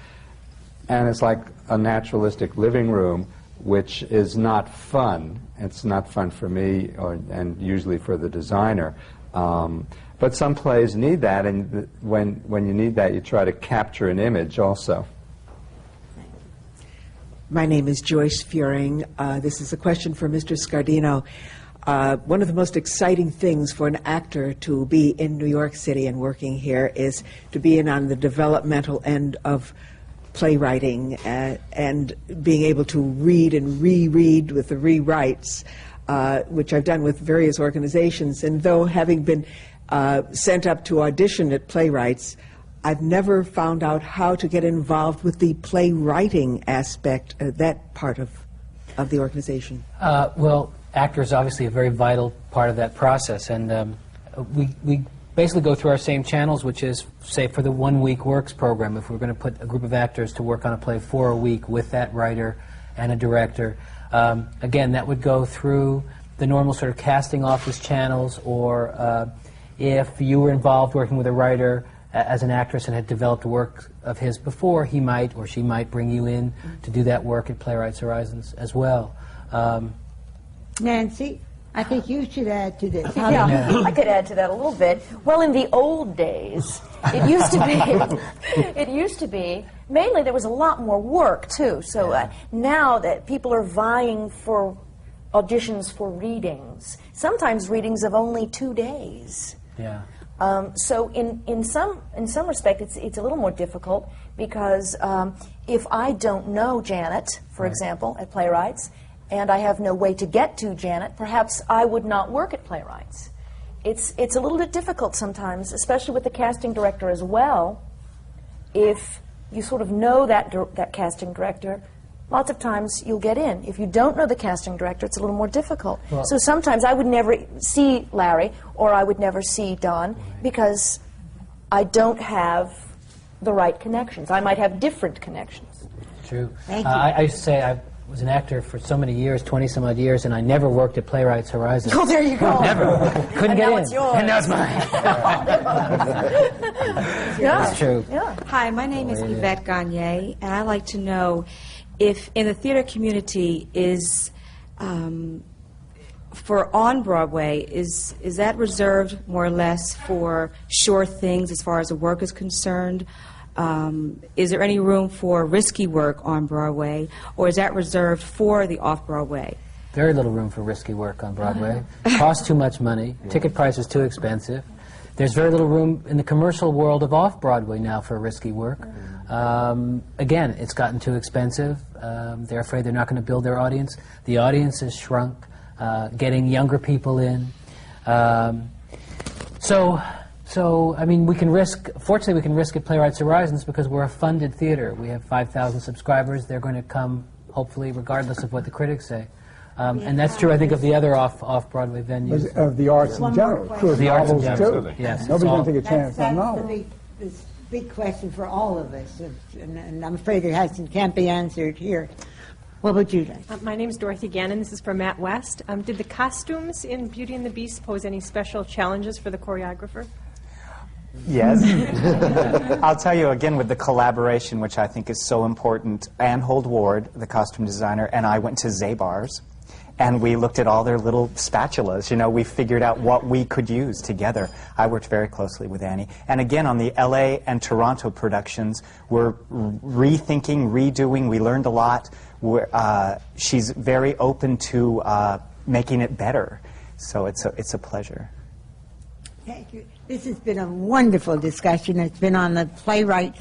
and it's like a naturalistic living room, which is not fun. It's not fun for me, and usually for the designer. But some plays need that, and when you need that, you try to capture an image also. My name is Joyce Furing. This is a question for Mr. Scardino. One of the most exciting things for an actor to be in New York City and working here is to be in on the developmental end of playwriting and being able to read and reread with the rewrites, which I've done with various organizations. And though having been sent up to audition at Playwrights, I've never found out how to get involved with the playwriting aspect, that part of the organization. Well, actor is obviously a very vital part of that process, and we basically go through our same channels, which is, say, for the 1 week works program, if we're going to put a group of actors to work on a play for a week with that writer and a director, again, that would go through the normal sort of casting office channels, or if you were involved working with a writer as an actress and had developed work of his before, he might or she might bring you in to do that work at Playwrights Horizons as well. Nancy? I think you should add to this. Yeah, I could add to that a little bit. Well, in the old days, it used to be, mainly there was a lot more work, too. So now that people are vying for auditions for readings, sometimes readings of only 2 days. Yeah. So in some respect, it's a little more difficult because if I don't know Janet, for example, at Playwrights, and I have no way to get to Janet, perhaps I would not work at Playwrights. It's a little bit difficult sometimes, especially with the casting director as well. If you sort of know that casting director, lots of times you'll get in. If you don't know the casting director, it's a little more difficult. Well, so sometimes I would never see Larry or I would never see Don because I don't have the right connections. I might have different connections. True. Thank you. I used to say I was an actor for so many years, 20-some odd years, and I never worked at Playwrights Horizons. Oh, there you go. Never. Couldn't get in. It's yours. And now it's mine. Yeah. It's true. Yeah. Hi, my name is Yvette Gagne, and I'd like to know if in the theater community is, for on-Broadway, is that reserved more or less for sure things as far as the work is concerned? Is there any room for risky work on Broadway, or is that reserved for the off-Broadway? Very little room for risky work on Broadway. Costs too much money. Ticket price is too expensive. There's very little room in the commercial world of off-Broadway now for risky work. Again, it's gotten too expensive. They're afraid they're not going to build their audience. The audience has shrunk, getting younger people in. So, I mean, fortunately we can risk at Playwrights Horizons because we're a funded theater. We have 5,000 subscribers. They're going to come, hopefully, regardless of what the critics say. And that's true, I think, of the other off-Broadway venues. Of the arts in general. True, the arts in novels, general. too. Yes. Nobody's going to take a chance on That's novels. the big question for all of us, and I'm afraid it can't be answered here. What would you like? My name is Dorothy Gannon. This is for Matt West. Did the costumes in Beauty and the Beast pose any special challenges for the choreographer? Yes. I'll tell you again with the collaboration, which I think is so important. Ann Hold Ward, the costume designer, and I went to Zabar's, and we looked at all their little spatulas. You know, we figured out what we could use together. I worked very closely with Annie. And again, on the LA and Toronto productions, we're rethinking, redoing. We learned a lot. She's very open to making it better. So it's a pleasure. Thank you. This has been a wonderful discussion. It's been on the playwright,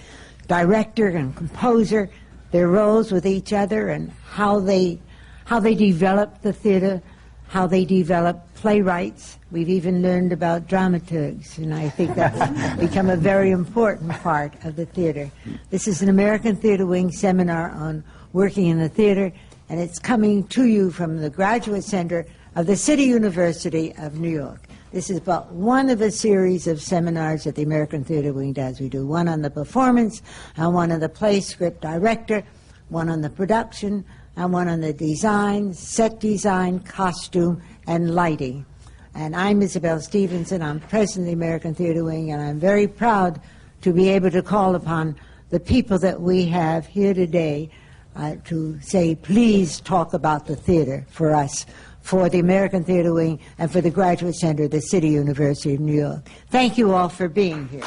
director, and composer, their roles with each other, and how they develop the theater, how they develop playwrights. We've even learned about dramaturgs, and I think that's become a very important part of the theater. This is an American Theater Wing seminar on working in the theater, and it's coming to you from the Graduate Center of the City University of New York. This is but one of a series of seminars that the American Theater Wing does. We do one on the performance, and one on the play script director, one on the production, and one on the design, set design, costume, and lighting. And I'm Isabel Stevenson. I'm president of the American Theater Wing, and I'm very proud to be able to call upon the people that we have here today to say, please talk about the theater for us, for the American Theater Wing, and for the Graduate Center of the City University of New York. Thank you all for being here.